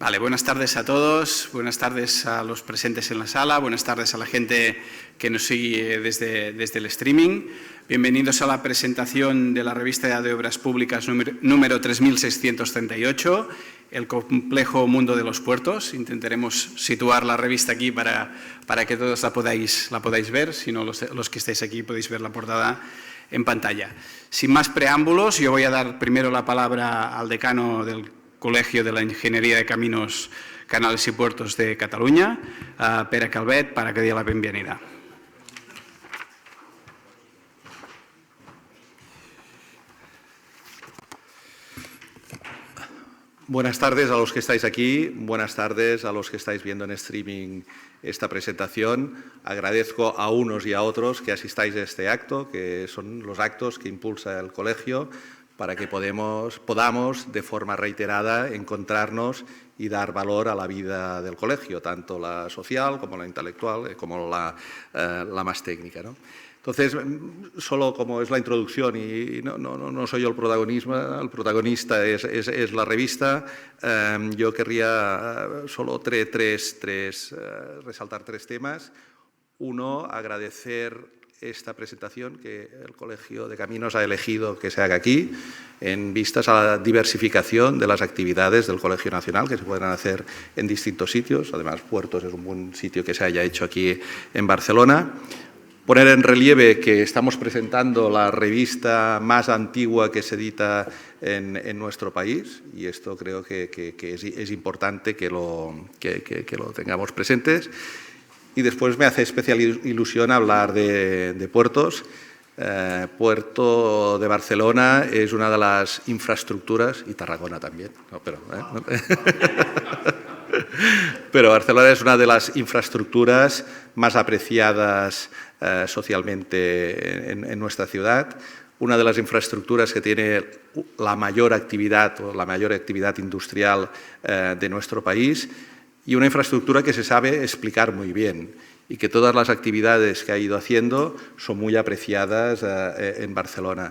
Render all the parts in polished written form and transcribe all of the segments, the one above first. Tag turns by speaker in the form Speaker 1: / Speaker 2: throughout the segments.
Speaker 1: Vale, buenas tardes a todos, buenas tardes a los presentes en la sala, buenas tardes a la gente que nos sigue desde el streaming. Bienvenidos a la presentación de la revista de Obras Públicas número 3638, El complejo mundo de los puertos. Intentaremos situar la revista aquí para que todos la podáis ver, si no los que estáis aquí podéis ver la portada en pantalla. Sin más preámbulos, yo voy a dar primero la palabra al decano del Colegio de la Ingeniería de Caminos, Canales y Puertos de Cataluña, a Pere Calvet, para que dé la bienvenida.
Speaker 2: Buenas tardes a los que estáis aquí, buenas tardes a los que estáis viendo en streaming esta presentación. Agradezco a unos y a otros que asistáis a este acto, que son los actos que impulsa el colegio, para que podamos de forma reiterada encontrarnos y dar valor a la vida del colegio, tanto la social como la intelectual, como la más técnica, ¿no? Entonces, solo como es la introducción y no soy yo el protagonista es la revista, yo querría solo resaltar tres temas. Uno, agradecer esta presentación que el Colegio de Caminos ha elegido que se haga aquí, en vistas a la diversificación de las actividades del Colegio Nacional, que se pueden hacer en distintos sitios. Además, Puertos es un buen sitio que se haya hecho aquí en Barcelona. Poner en relieve que estamos presentando la revista más antigua que se edita en nuestro país, y esto creo que es importante que lo tengamos presentes. Y después me hace especial ilusión hablar de puertos. Puerto de Barcelona es una de las infraestructuras, y Tarragona también, pero Barcelona es una de las infraestructuras más apreciadas socialmente en nuestra ciudad, una de las infraestructuras que tiene la mayor actividad industrial de nuestro país, y una infraestructura que se sabe explicar muy bien y que todas las actividades que ha ido haciendo son muy apreciadas en Barcelona.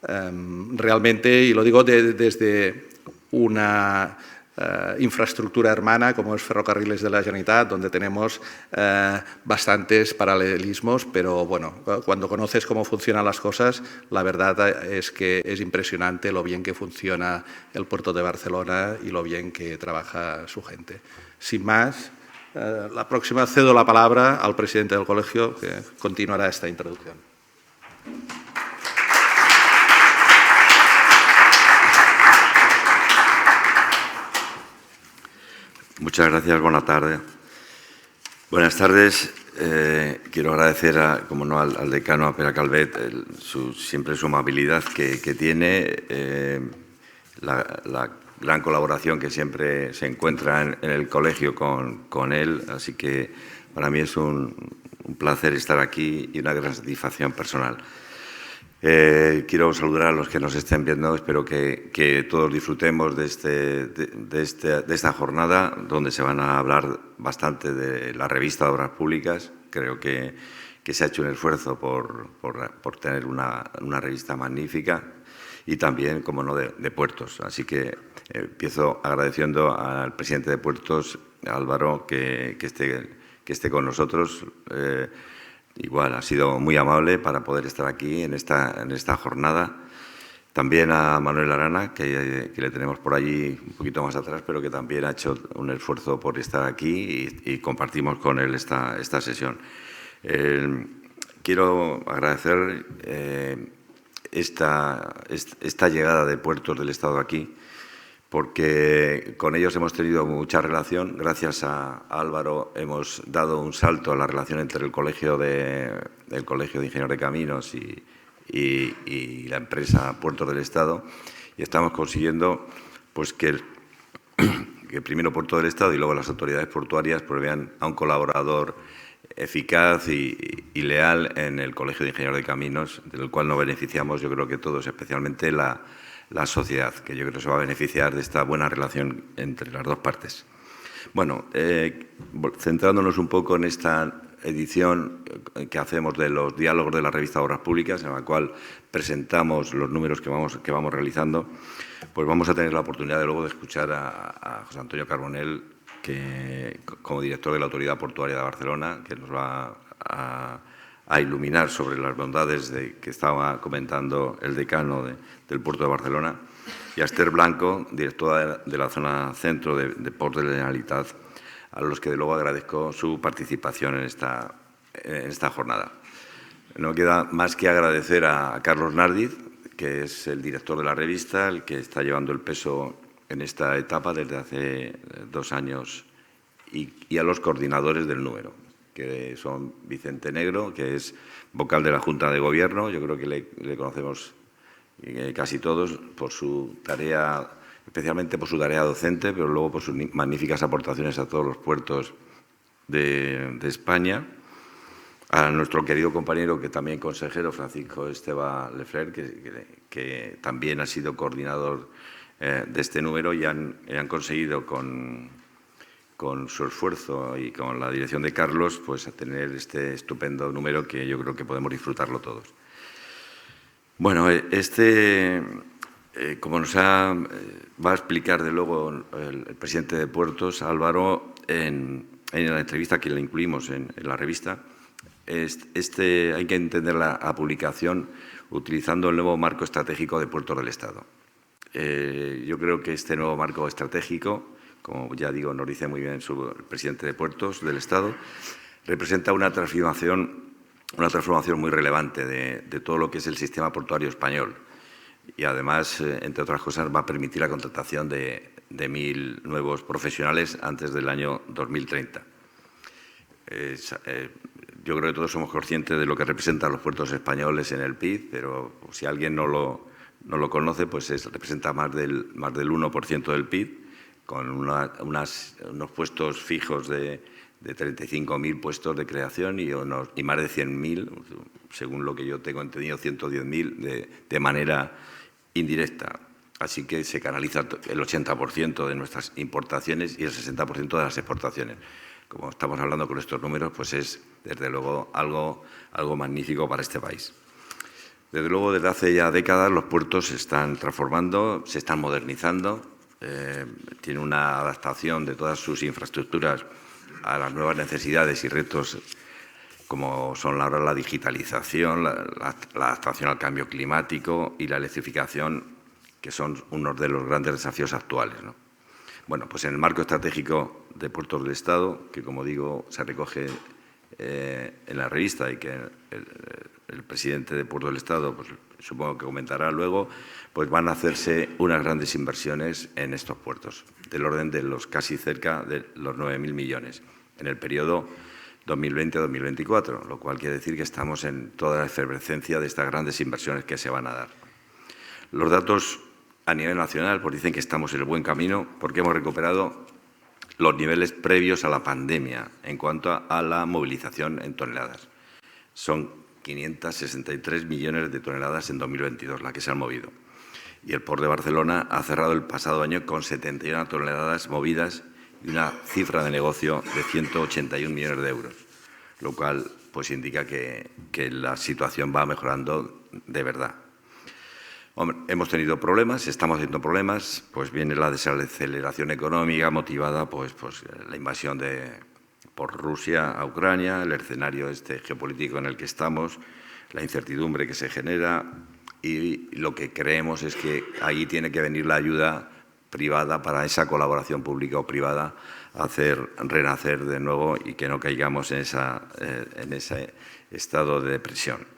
Speaker 2: Realmente, y lo digo desde una infraestructura hermana como es Ferrocarriles de la Generalitat, donde tenemos bastantes paralelismos, pero bueno, cuando conoces cómo funcionan las cosas, la verdad es que es impresionante lo bien que funciona el puerto de Barcelona y lo bien que trabaja su gente. Sin más, la próxima cedo la palabra al presidente del colegio, que continuará esta introducción.
Speaker 3: Muchas gracias, buenas tardes. Buenas tardes. Quiero agradecer, como no, al decano, a Pere Calvet, siempre su amabilidad que tiene, la gran colaboración que siempre se encuentra en el colegio con él. Así que para mí es un placer estar aquí y una gran satisfacción personal. Quiero saludar a los que nos estén viendo. Espero que todos disfrutemos de esta jornada, donde se van a hablar bastante de la revista de Obras Públicas. Creo que se ha hecho un esfuerzo por tener una revista magnífica, y también, como no, de puertos. Así que empiezo agradeciendo al presidente de Puertos, Álvaro, que esté con nosotros. Igual, ha sido muy amable para poder estar aquí en esta jornada. También a Manuel Arana, que le tenemos por allí un poquito más atrás, pero que también ha hecho un esfuerzo por estar aquí y compartimos con él esta sesión. Quiero agradecer esta llegada de Puertos del Estado aquí, porque con ellos hemos tenido mucha relación. Gracias a Álvaro hemos dado un salto a la relación entre el Colegio de Ingenieros de Caminos y la empresa Puertos del Estado, y estamos consiguiendo pues que primero Puertos del Estado y luego las autoridades portuarias pues vean a un colaborador eficaz y leal en el Colegio de Ingenieros de Caminos, del cual nos beneficiamos, yo creo que todos, especialmente la sociedad, que yo creo que se va a beneficiar de esta buena relación entre las dos partes. Bueno, centrándonos un poco en esta edición que hacemos de los diálogos de la revista Obras Públicas, en la cual presentamos los números que vamos realizando, pues vamos a tener la oportunidad de luego de escuchar a José Antonio Carbonell, que como director de la Autoridad Portuaria de Barcelona, que nos va a iluminar sobre las bondades que estaba comentando el decano del Puerto de Barcelona, y a Esther Blanco, directora de la zona centro de Ports de la Generalitat, a los que de luego agradezco su participación en esta jornada. No queda más que agradecer a Carlos Nardiz, que es el director de la revista, el que está llevando el peso en esta etapa desde hace 2 años, y a los coordinadores del número, que son Vicente Negro, que es vocal de la Junta de Gobierno. Yo creo que le conocemos casi todos por su tarea, especialmente por su tarea docente, pero luego por sus magníficas aportaciones a todos los puertos de España. A nuestro querido compañero, que también consejero, Francisco Esteba Lefler, que también ha sido coordinador de este número, y han conseguido con su esfuerzo y con la dirección de Carlos, pues a tener este estupendo número que yo creo que podemos disfrutarlo todos. Bueno, como nos va a explicar de luego el presidente de Puertos, Álvaro, en la entrevista que le incluimos en la revista, hay que entender la publicación utilizando el nuevo marco estratégico de Puertos del Estado. Yo creo que este nuevo marco estratégico, como ya digo, nos dice muy bien el presidente de Puertos del Estado, representa una transformación muy relevante de todo lo que es el sistema portuario español, y además, entre otras cosas, va a permitir la contratación de 1.000 nuevos profesionales antes del año 2030. Yo creo que todos somos conscientes de lo que representan los puertos españoles en el PIB, pero si alguien no lo conoce, pues representa más del 1% del PIB, con unos puestos fijos de 35.000 puestos de creación y más de 100.000, según lo que yo tengo entendido, 110.000 de manera indirecta. Así que se canaliza el 80% de nuestras importaciones y el 60% de las exportaciones. Como estamos hablando con estos números, pues es, desde luego, algo magnífico para este país. Desde luego, desde hace ya décadas, los puertos se están transformando, se están modernizando, tienen una adaptación de todas sus infraestructuras a las nuevas necesidades y retos, como son ahora la digitalización, la adaptación al cambio climático y la electrificación, que son unos de los grandes desafíos actuales, ¿no? Bueno, pues en el marco estratégico de Puertos del Estado, que como digo se recoge en la revista y que el presidente de Puertos del Estado, pues supongo que comentará luego, pues van a hacerse unas grandes inversiones en estos puertos, del orden de los casi cerca de los 9.000 millones en el periodo 2020-2024, lo cual quiere decir que estamos en toda la efervescencia de estas grandes inversiones que se van a dar. Los datos a nivel nacional pues dicen que estamos en el buen camino, porque hemos recuperado los niveles previos a la pandemia en cuanto a la movilización en toneladas. Son 563 millones de toneladas en 2022 las que se han movido. Y el Port de Barcelona ha cerrado el pasado año con 71 toneladas movidas y una cifra de negocio de 181 millones de euros, lo cual pues indica que la situación va mejorando de verdad. Hombre, hemos tenido problemas, estamos teniendo problemas, pues viene la desaceleración económica motivada pues la invasión por Rusia a Ucrania, el escenario geopolítico en el que estamos, la incertidumbre que se genera, y lo que creemos es que ahí tiene que venir la ayuda privada para esa colaboración pública o privada, hacer renacer de nuevo y que no caigamos en ese estado de depresión.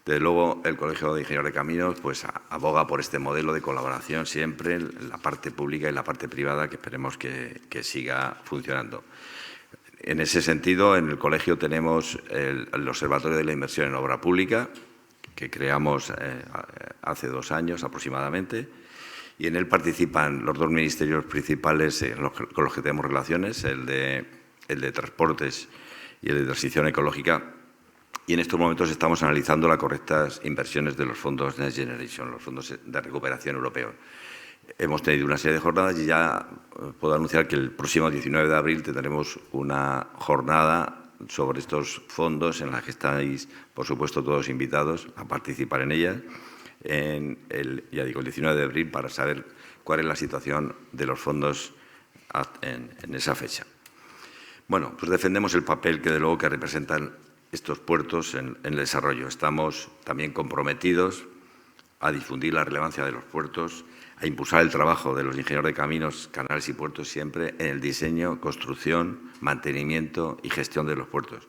Speaker 3: Desde luego, el Colegio de Ingenieros de Caminos pues aboga por este modelo de colaboración siempre, en la parte pública y la parte privada, que esperemos que siga funcionando. En ese sentido, en el colegio tenemos el Observatorio de la Inversión en Obra Pública, que creamos hace 2 años aproximadamente, y en él participan los 2 ministerios principales con los que tenemos relaciones, el de Transportes y el de Transición Ecológica. Y en estos momentos estamos analizando las correctas inversiones de los fondos Next Generation, los fondos de recuperación europeos. Hemos tenido una serie de jornadas y ya puedo anunciar que el próximo 19 de abril tendremos una jornada sobre estos fondos, en la que estáis, por supuesto, todos invitados a participar en ellas, el 19 de abril, para saber cuál es la situación de los fondos en esa fecha. Bueno, pues defendemos el papel que, de luego, que representan estos puertos en el desarrollo. Estamos también comprometidos a difundir la relevancia de los puertos, a impulsar el trabajo de los ingenieros de caminos, canales y puertos siempre en el diseño, construcción, mantenimiento y gestión de los puertos.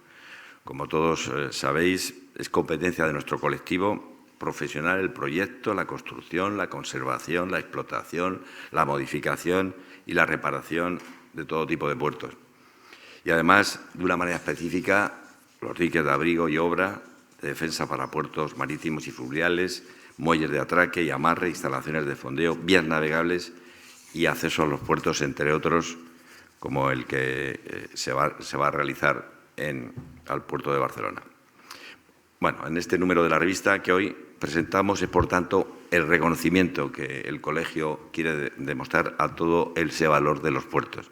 Speaker 3: Como todos sabéis, es competencia de nuestro colectivo profesional el proyecto, la construcción, la conservación, la explotación, la modificación y la reparación de todo tipo de puertos. Y además, de una manera específica, los diques de abrigo y obra de defensa para puertos marítimos y fluviales, muelles de atraque y amarre, instalaciones de fondeo, vías navegables y acceso a los puertos, entre otros, como el que se va a realizar al puerto de Barcelona. Bueno, en este número de la revista que hoy presentamos es, por tanto, el reconocimiento que el colegio quiere demostrar a todo ese valor de los puertos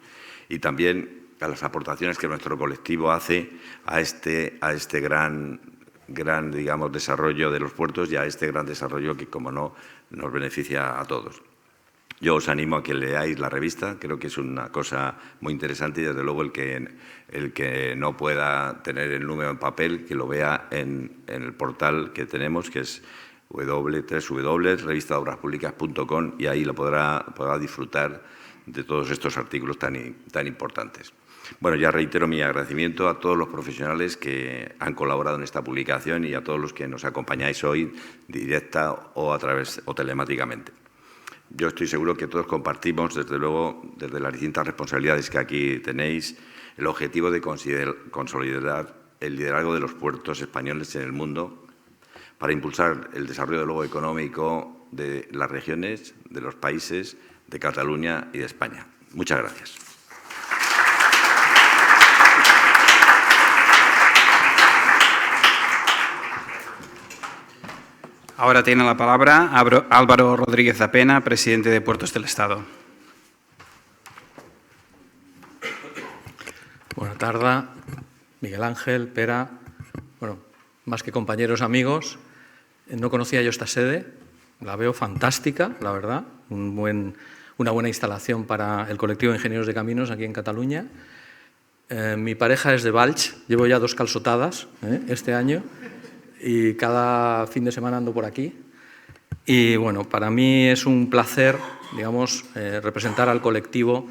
Speaker 3: y también a las aportaciones que nuestro colectivo hace a este gran, digamos, desarrollo de los puertos y a este gran desarrollo que, como no, nos beneficia a todos. Yo os animo a que leáis la revista, creo que es una cosa muy interesante y, desde luego, el que no pueda tener el número en papel, que lo vea en el portal que tenemos, que es www.revistadeobraspublicas.com, y ahí lo podrá disfrutar de todos estos artículos tan importantes. Bueno, ya reitero mi agradecimiento a todos los profesionales que han colaborado en esta publicación y a todos los que nos acompañáis hoy, directa o telemáticamente. Yo estoy seguro que todos compartimos, desde luego, desde las distintas responsabilidades que aquí tenéis, el objetivo de consolidar el liderazgo de los puertos españoles en el mundo para impulsar el desarrollo, luego, económico de las regiones, de los países, de Cataluña y de España. Muchas gracias.
Speaker 1: Ahora tiene la palabra Álvaro Rodríguez Apena, presidente de Puertos del Estado.
Speaker 4: Buenas tardes, Miguel Ángel, Pera. Bueno, más que compañeros, amigos. No conocía yo esta sede, la veo fantástica, la verdad. Una buena instalación para el colectivo de ingenieros de caminos aquí en Cataluña. Mi pareja es de Valls, llevo ya 2 calzotadas este año. Y cada fin de semana ando por aquí. Y bueno, para mí es un placer, digamos, representar al colectivo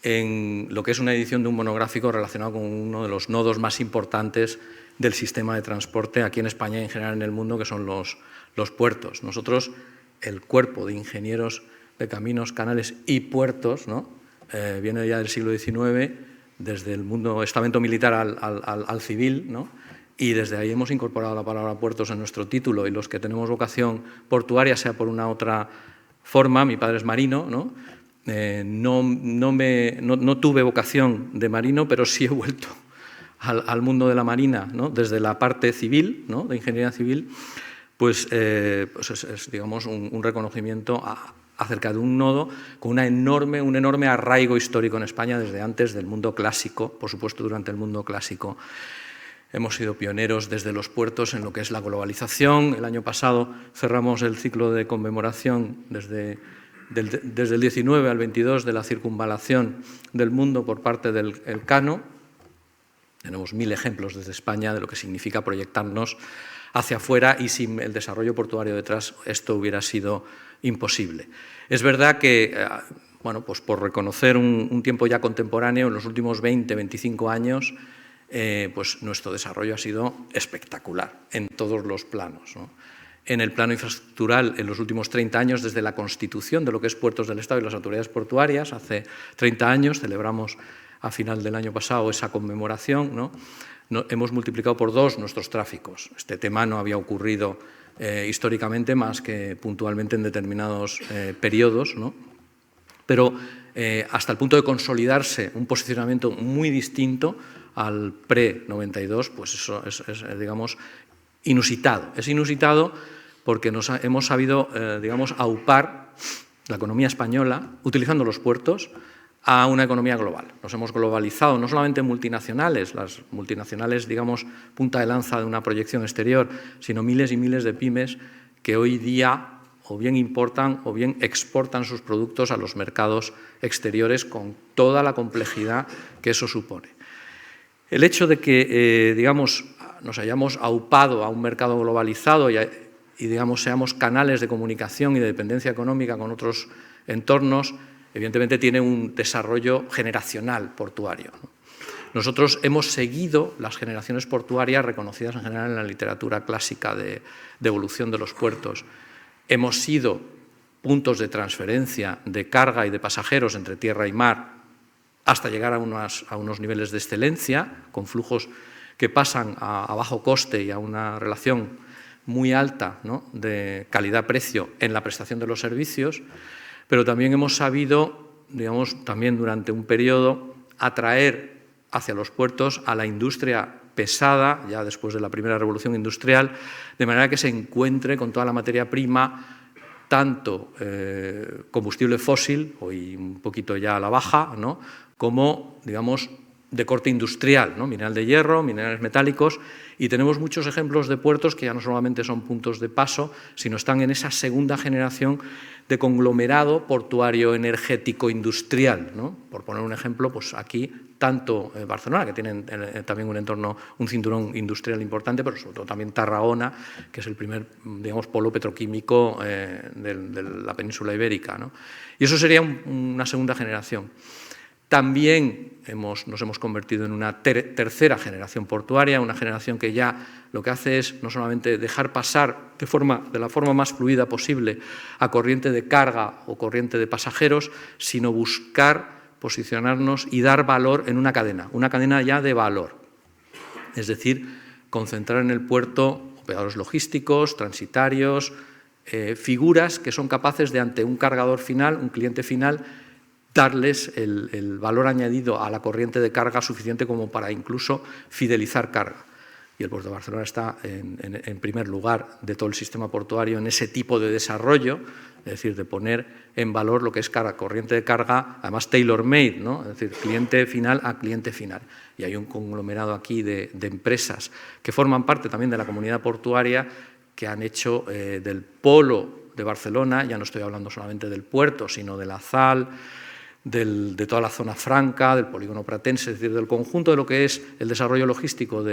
Speaker 4: en lo que es una edición de un monográfico relacionado con uno de los nodos más importantes del sistema de transporte aquí en España y en general en el mundo, que son los puertos. Nosotros, el cuerpo de ingenieros de caminos, canales y puertos, ¿no? Viene ya del siglo XIX, desde el mundo estamento militar al civil, ¿no? Y desde ahí hemos incorporado la palabra puertos en nuestro título, y los que tenemos vocación portuaria, sea por una otra forma, mi padre es marino, ¿no? No tuve vocación de marino, pero sí he vuelto al mundo de la marina, ¿no? Desde la parte civil, ¿no? De ingeniería civil, pues es digamos, un reconocimiento acerca de un nodo con un enorme arraigo histórico en España desde antes del mundo clásico, por supuesto durante el mundo clásico. Hemos sido pioneros desde los puertos en lo que es la globalización. El año pasado cerramos el ciclo de conmemoración desde el 19 al 22 de la circunvalación del mundo por parte del Elcano. Tenemos 1000 ejemplos desde España de lo que significa proyectarnos hacia afuera, y sin el desarrollo portuario detrás esto hubiera sido imposible. Es verdad que, bueno, pues por reconocer un tiempo ya contemporáneo, en los últimos 20-25 años, pues nuestro desarrollo ha sido espectacular en todos los planos, ¿no? En el plano infraestructural, en los últimos 30 años, desde la constitución de lo que es Puertos del Estado y las autoridades portuarias, hace 30 años, celebramos a final del año pasado esa conmemoración, ¿no? Hemos multiplicado por 2 nuestros tráficos. Este tema no había ocurrido históricamente, más que puntualmente en determinados periodos, ¿no? Pero hasta el punto de consolidarse un posicionamiento muy distinto al pre-92, pues eso es, digamos, inusitado. Es inusitado porque hemos sabido, digamos, aupar la economía española utilizando los puertos a una economía global. Nos hemos globalizado, no solamente multinacionales, las multinacionales, digamos, punta de lanza de una proyección exterior, sino miles y miles de pymes que hoy día o bien importan o bien exportan sus productos a los mercados exteriores con toda la complejidad que eso supone. El hecho de que, digamos, nos hayamos aupado a un mercado globalizado y digamos, seamos canales de comunicación y de dependencia económica con otros entornos, evidentemente tiene un desarrollo generacional portuario, ¿no? Nosotros hemos seguido las generaciones portuarias reconocidas en general en la literatura clásica de evolución de los puertos. Hemos sido puntos de transferencia de carga y de pasajeros entre tierra y mar hasta llegar a unos niveles de excelencia, con flujos que pasan a bajo coste y a una relación muy alta, ¿no?, de calidad-precio en la prestación de los servicios, pero también hemos sabido, digamos, también durante un periodo, atraer hacia los puertos a la industria pesada, ya después de la primera revolución industrial, de manera que se encuentre con toda la materia prima, tanto combustible fósil, hoy un poquito ya a la baja, ¿no?, como, digamos, de corte industrial, ¿no?, mineral de hierro, minerales metálicos, y tenemos muchos ejemplos de puertos que ya no solamente son puntos de paso, sino están en esa segunda generación de conglomerado portuario energético industrial, ¿no? Por poner un ejemplo, pues aquí tanto Barcelona, que tiene también un entorno, un cinturón industrial importante, pero sobre todo también Tarragona, que es el primer, digamos, polo petroquímico de la península ibérica, ¿no? Y eso sería una segunda generación. También nos hemos convertido en una tercera generación portuaria, una generación que ya lo que hace es no solamente dejar pasar de la forma más fluida posible a corriente de carga o corriente de pasajeros, sino buscar posicionarnos y dar valor en una cadena ya de valor. Es decir, concentrar en el puerto operadores logísticos, transitarios, figuras que son capaces de, ante un cargador final, un cliente final, darles el valor añadido a la corriente de carga suficiente como para incluso fidelizar carga. Y el puerto de Barcelona está en primer lugar de todo el sistema portuario en ese tipo de desarrollo, es decir, de poner en valor lo que es corriente de carga, además tailor-made, ¿no?, es decir, cliente final a cliente final. Y hay un conglomerado aquí de empresas que forman parte también de la comunidad portuaria que han hecho del polo de Barcelona, ya no estoy hablando solamente del puerto, sino de la ZAL, de toda la zona franca, del polígono pratense, es decir, del conjunto de lo que es el desarrollo logístico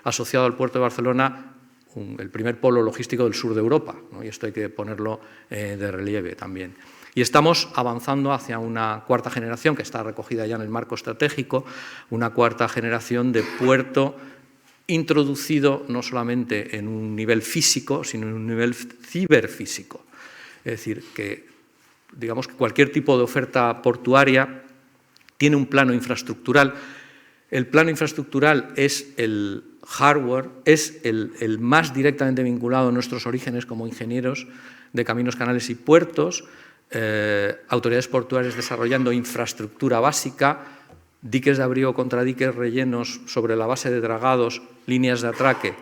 Speaker 4: asociado al puerto de Barcelona, el primer polo logístico del sur de Europa, ¿no? Y esto hay que ponerlo de relieve también. Y estamos avanzando hacia una cuarta generación, que está recogida ya en el marco estratégico, una cuarta generación de puerto introducido no solamente en un nivel físico, sino en un nivel ciberfísico. Es decir, que digamos que cualquier tipo de oferta portuaria tiene un plano infraestructural. El plano infraestructural es el hardware, es el más directamente vinculado a nuestros orígenes como ingenieros de caminos, canales y puertos, autoridades portuarias desarrollando infraestructura básica, diques de abrigo contra diques rellenos sobre la base de dragados, líneas de atraque,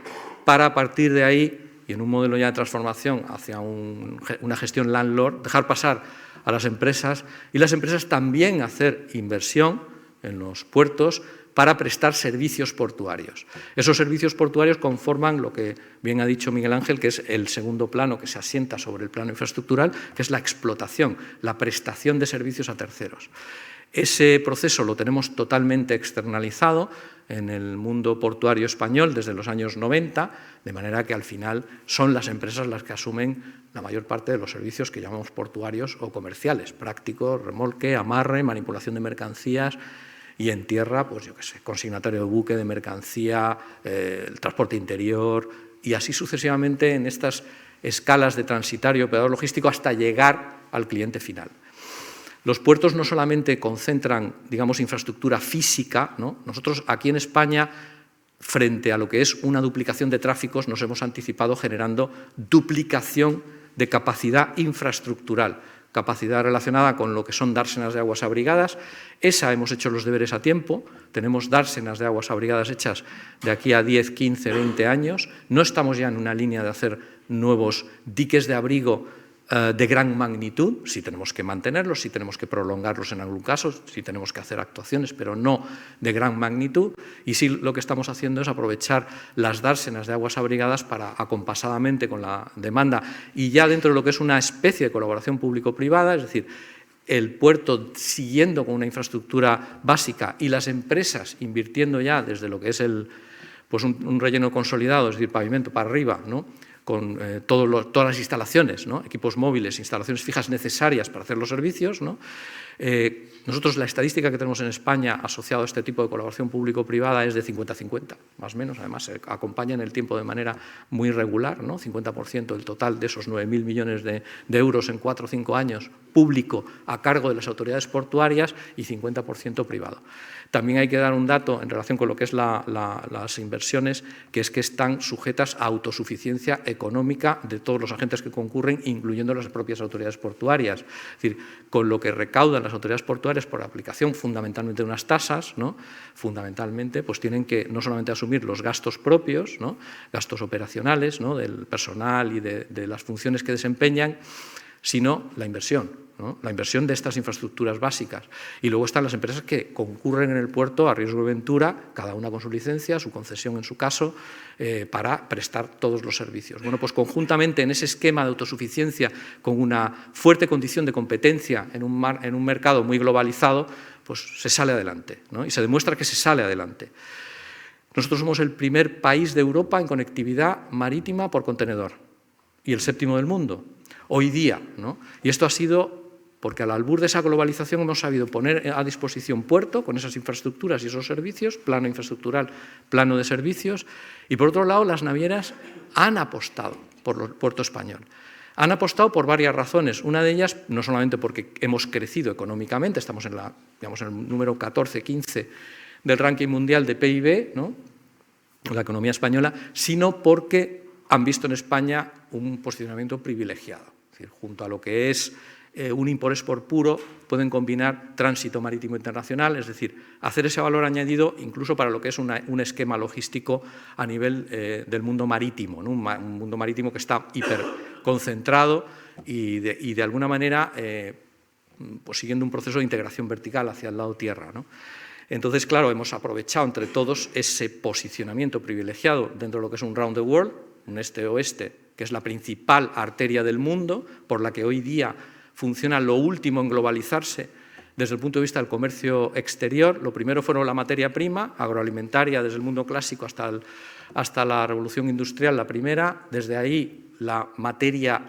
Speaker 4: para a partir de ahí, y en un modelo ya de transformación hacia una gestión landlord, dejar pasar a las empresas y las empresas también hacer inversión en los puertos para prestar servicios portuarios. Esos servicios portuarios conforman lo que bien ha dicho Miguel Ángel, que es el segundo plano que se asienta sobre el plano infraestructural, que es la explotación, la prestación de servicios a terceros. Ese proceso lo tenemos totalmente externalizado en el mundo portuario español desde los años 90, de manera que al final son las empresas las que asumen la mayor parte de los servicios que llamamos portuarios o comerciales, prácticos, remolque, amarre, manipulación de mercancías y en tierra, pues yo qué sé, consignatario de buque, de mercancía, el transporte interior y así sucesivamente en estas escalas de transitario, operador logístico hasta llegar al cliente final. Los puertos no solamente concentran, digamos, infraestructura física, ¿no? Nosotros aquí en España, frente a lo que es una duplicación de tráficos, nos hemos anticipado generando duplicación de capacidad infraestructural, capacidad relacionada con lo que son dársenas de aguas abrigadas. Esa hemos hecho los deberes a tiempo, tenemos dársenas de aguas abrigadas hechas de aquí a 10, 15, 20 años. No estamos ya en una línea de hacer nuevos diques de abrigo de gran magnitud, si tenemos que mantenerlos, si tenemos que prolongarlos en algún caso, si tenemos que hacer actuaciones, pero no de gran magnitud. Y sí, lo que estamos haciendo es aprovechar las dársenas de aguas abrigadas para, acompasadamente con la demanda, y ya dentro de lo que es una especie de colaboración público-privada, es decir, el puerto siguiendo con una infraestructura básica y las empresas invirtiendo ya desde lo que es pues un relleno consolidado, es decir, pavimento para arriba, ¿no?, con todas las instalaciones, ¿no?, equipos móviles, instalaciones fijas necesarias para hacer los servicios, ¿no? Nosotros la estadística que tenemos en España asociada a este tipo de colaboración público-privada es de 50-50, más o menos. Además, se acompaña en el tiempo de manera muy regular, ¿no? 50% del total de esos 9.000 millones de euros en 4 o 5 años público a cargo de las autoridades portuarias y 50% privado. También hay que dar un dato en relación con lo que es las inversiones, que es que están sujetas a autosuficiencia económica de todos los agentes que concurren, incluyendo las propias autoridades portuarias. Es decir, con lo que recaudan las autoridades portuarias por aplicación fundamentalmente de unas tasas, ¿no?, fundamentalmente pues tienen que no solamente asumir los gastos propios, ¿no?, gastos operacionales, ¿no?, del personal y de las funciones que desempeñan, sino la inversión, ¿no?, la inversión de estas infraestructuras básicas. Y luego están las empresas que concurren en el puerto a riesgo de ventura, cada una con su licencia, su concesión en su caso, para prestar todos los servicios. Bueno, pues conjuntamente en ese esquema de autosuficiencia, con una fuerte condición de competencia en un mercado muy globalizado, pues se sale adelante, ¿no?, y se demuestra que se sale adelante. Nosotros somos el primer país de Europa en conectividad marítima por contenedor y el 7º del mundo, hoy día, ¿no? Y esto ha sido porque al albur de esa globalización hemos sabido poner a disposición puerto con esas infraestructuras y esos servicios, plano infraestructural, plano de servicios, y por otro lado las navieras han apostado por el puerto español. Han apostado por varias razones. Una de ellas, no solamente porque hemos crecido económicamente, estamos en el número 14-15 del ranking mundial de PIB, ¿no?, la economía española, sino porque han visto en España un posicionamiento privilegiado. Es decir, junto a lo que es un import-export puro, pueden combinar tránsito marítimo internacional, es decir, hacer ese valor añadido incluso para lo que es un esquema logístico a nivel del mundo marítimo, ¿no?, un mundo marítimo que está hiperconcentrado y de alguna manera pues siguiendo un proceso de integración vertical hacia el lado tierra, ¿no? Entonces, claro, hemos aprovechado entre todos ese posicionamiento privilegiado dentro de lo que es un round the world, un este-oeste, que es la principal arteria del mundo, por la que hoy día funciona lo último en globalizarse desde el punto de vista del comercio exterior. Lo primero fueron la materia prima, agroalimentaria, desde el mundo clásico hasta la revolución industrial, la primera, desde ahí la materia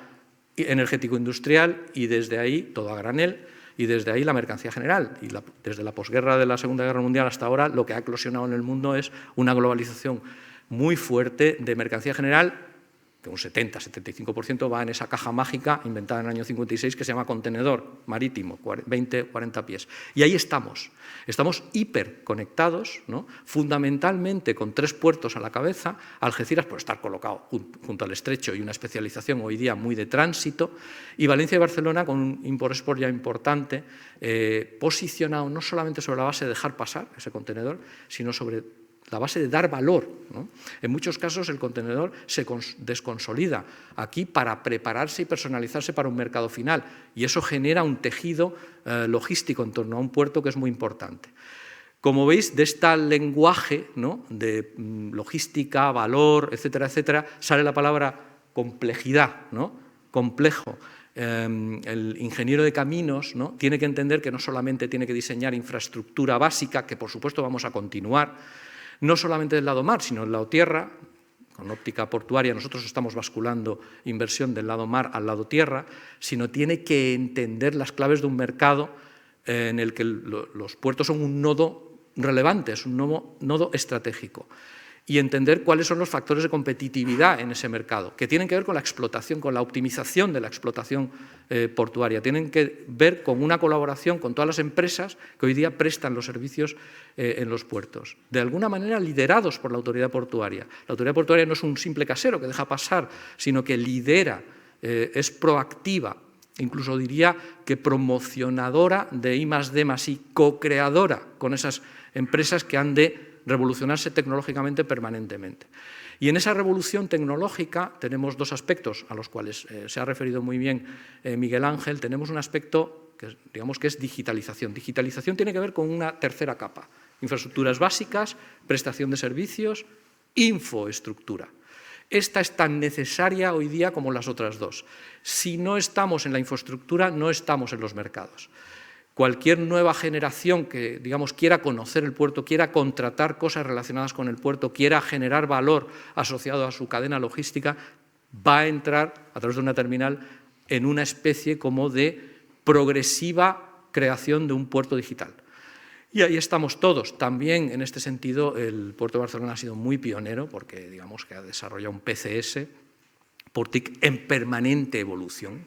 Speaker 4: energético-industrial y desde ahí todo a granel, y desde ahí la mercancía general. Y desde la posguerra de la Segunda Guerra Mundial hasta ahora, lo que ha eclosionado en el mundo es una globalización muy fuerte de mercancía general, que un 70-75% va en esa caja mágica inventada en el año 56 que se llama contenedor marítimo, 20-40 pies. Y ahí estamos hiperconectados, ¿no?, fundamentalmente con 3 puertos a la cabeza, Algeciras por estar colocado junto al estrecho y una especialización hoy día muy de tránsito, y Valencia y Barcelona con un import-export ya importante, posicionado no solamente sobre la base de dejar pasar ese contenedor, sino sobre la base de dar valor, ¿no? En muchos casos el contenedor se desconsolida aquí para prepararse y personalizarse para un mercado final, y eso genera un tejido logístico en torno a un puerto que es muy importante. Como veis, de este lenguaje, ¿no?, de logística, valor, etcétera, etcétera, sale la palabra complejidad, ¿no?, complejo. El ingeniero de caminos, ¿no?, tiene que entender que no solamente tiene que diseñar infraestructura básica, que por supuesto vamos a continuar, no solamente del lado mar, sino del lado tierra. Con óptica portuaria nosotros estamos basculando inversión del lado mar al lado tierra, sino tiene que entender las claves de un mercado en el que los puertos son un nodo relevante, es un nodo estratégico, y entender cuáles son los factores de competitividad en ese mercado, que tienen que ver con la explotación, con la optimización de la explotación portuaria, tienen que ver con una colaboración con todas las empresas que hoy día prestan los servicios en los puertos, de alguna manera liderados por la autoridad portuaria. La autoridad portuaria no es un simple casero que deja pasar, sino que lidera, es proactiva, incluso diría que promocionadora de I+D+I, co-creadora con esas empresas que han de revolucionarse tecnológicamente permanentemente. Y en esa revolución tecnológica tenemos dos aspectos a los cuales se ha referido muy bien Miguel Ángel. Tenemos un aspecto que, digamos, que es digitalización. Digitalización tiene que ver con una tercera capa: infraestructuras básicas, prestación de servicios, infraestructura. Esta es tan necesaria hoy día como las otras dos. Si no estamos en la infraestructura, no estamos en los mercados. Cualquier nueva generación que, digamos, quiera conocer el puerto, quiera contratar cosas relacionadas con el puerto, quiera generar valor asociado a su cadena logística, va a entrar a través de una terminal en una especie como de progresiva creación de un puerto digital. Y ahí estamos todos. También, en este sentido, el puerto de Barcelona ha sido muy pionero porque, digamos, que ha desarrollado un PCS, Portic, en permanente evolución,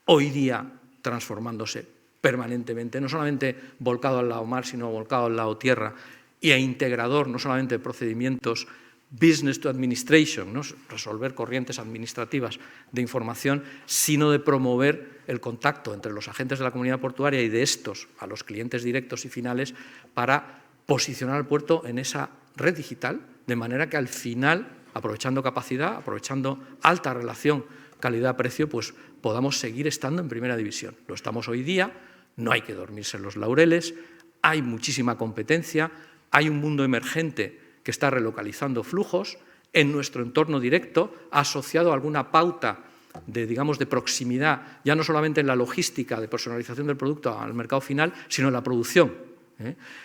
Speaker 4: hoy día transformándose permanentemente, no solamente volcado al lado mar, sino volcado al lado tierra, y a integrador no solamente de procedimientos business to administration, ¿no?, resolver corrientes administrativas de información, sino de promover el contacto entre los agentes de la comunidad portuaria y de estos a los clientes directos y finales para posicionar al puerto en esa red digital, de manera que al final, aprovechando capacidad, aprovechando alta relación calidad-precio, pues podamos seguir estando en primera división. Lo estamos hoy día, no hay que dormirse en los laureles, hay muchísima competencia, hay un mundo emergente que está relocalizando flujos en nuestro entorno directo, asociado a alguna pauta de, digamos, de proximidad, ya no solamente en la logística de personalización del producto al mercado final, sino en la producción.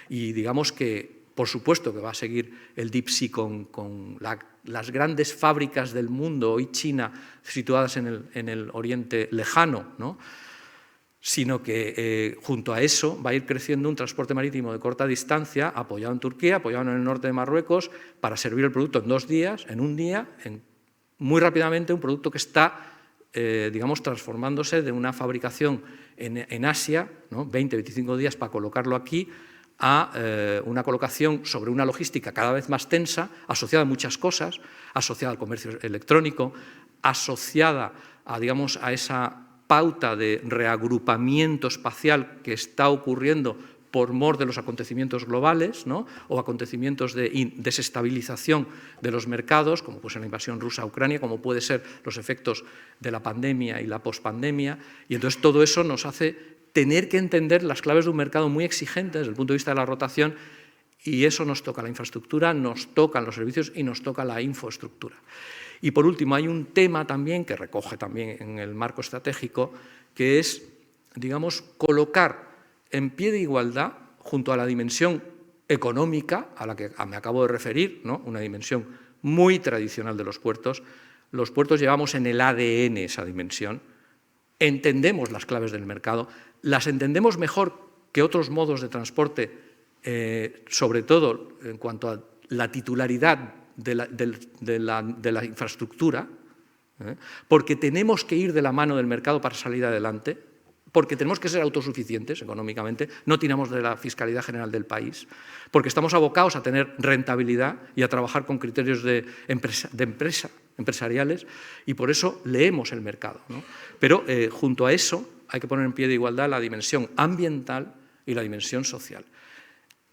Speaker 4: Y digamos que, por supuesto, que va a seguir el Deep Sea con las grandes fábricas del mundo, hoy China, situadas en el Oriente Lejano, ¿no?, sino que junto a eso va a ir creciendo un transporte marítimo de corta distancia, apoyado en Turquía, apoyado en el norte de Marruecos, para servir el producto en 2 días, en un día, muy rápidamente, un producto que está, digamos, transformándose de una fabricación en Asia, ¿no?, 20-25 días para colocarlo aquí, a una colocación sobre una logística cada vez más tensa, asociada a muchas cosas, asociada al comercio electrónico, asociada a, digamos, a esa pauta de reagrupamiento espacial que está ocurriendo por mor de los acontecimientos globales, ¿no?, o acontecimientos de desestabilización de los mercados, como puede ser la invasión rusa a Ucrania, como puede ser los efectos de la pandemia y la pospandemia. Y entonces todo eso nos hace tener que entender las claves de un mercado muy exigente desde el punto de vista de la rotación, y eso nos toca la infraestructura, nos tocan los servicios y nos toca la infraestructura. Y por último, hay un tema también que recoge también en el marco estratégico, que es, digamos, colocar en pie de igualdad, junto a la dimensión económica a la que me acabo de referir, ¿no?, una dimensión muy tradicional de los puertos llevamos en el ADN esa dimensión, entendemos las claves del mercado, las entendemos mejor que otros modos de transporte, sobre todo en cuanto a la titularidad de la infraestructura, porque tenemos que ir de la mano del mercado para salir adelante, porque tenemos que ser autosuficientes económicamente, no tiramos de la fiscalidad general del país, porque estamos abocados a tener rentabilidad y a trabajar con criterios empresariales, y por eso leemos el mercado, ¿no? Pero junto a eso hay que poner en pie de igualdad la dimensión ambiental y la dimensión social.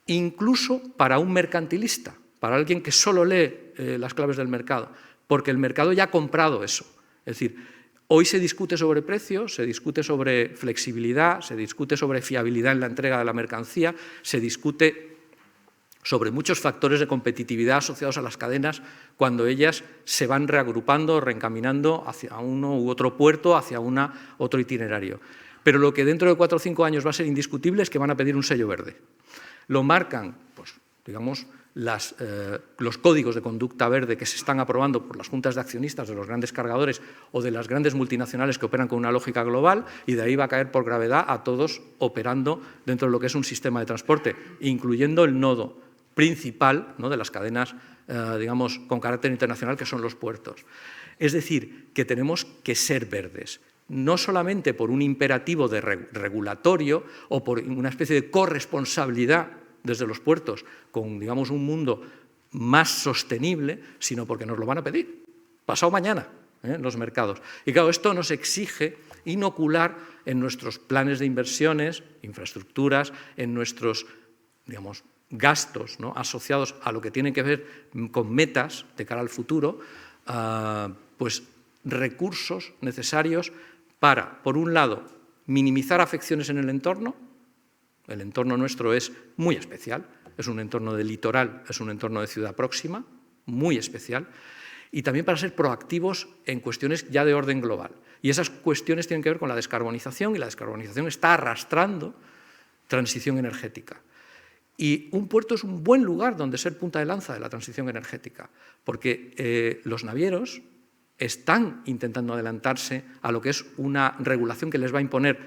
Speaker 4: Incluso para un mercantilista, para alguien que solo lee las claves del mercado, porque el mercado ya ha comprado eso. Es decir, hoy se discute sobre precios, se discute sobre flexibilidad, se discute sobre fiabilidad en la entrega de la mercancía, se discute sobre muchos factores de competitividad asociados a las cadenas cuando ellas se van reagrupando, reencaminando hacia uno u otro puerto, hacia otro itinerario. Pero lo que dentro de 4 o 5 años va a ser indiscutible es que van a pedir un sello verde. Lo marcan, pues, digamos, los códigos de conducta verde que se están aprobando por las juntas de accionistas de los grandes cargadores o de las grandes multinacionales que operan con una lógica global, y de ahí va a caer por gravedad a todos operando dentro de lo que es un sistema de transporte, incluyendo el nodo principal, ¿no?, de las cadenas, digamos, con carácter internacional, que son los puertos. Es decir, que tenemos que ser verdes, no solamente por un imperativo regulatorio o por una especie de corresponsabilidad desde los puertos con, digamos, un mundo más sostenible, sino porque nos lo van a pedir pasado mañana en los mercados. Y claro, esto nos exige inocular en nuestros planes de inversiones, infraestructuras, en nuestros, digamos, gastos, ¿no?, asociados a lo que tiene que ver con metas de cara al futuro, pues recursos necesarios para, por un lado, minimizar afecciones en el entorno. El entorno nuestro es muy especial, es un entorno de litoral, es un entorno de ciudad próxima, muy especial, y también para ser proactivos en cuestiones ya de orden global. Y esas cuestiones tienen que ver con la descarbonización, y la descarbonización está arrastrando transición energética. Y un puerto es un buen lugar donde ser punta de lanza de la transición energética, porque los navieros están intentando adelantarse a lo que es una regulación que les va a imponer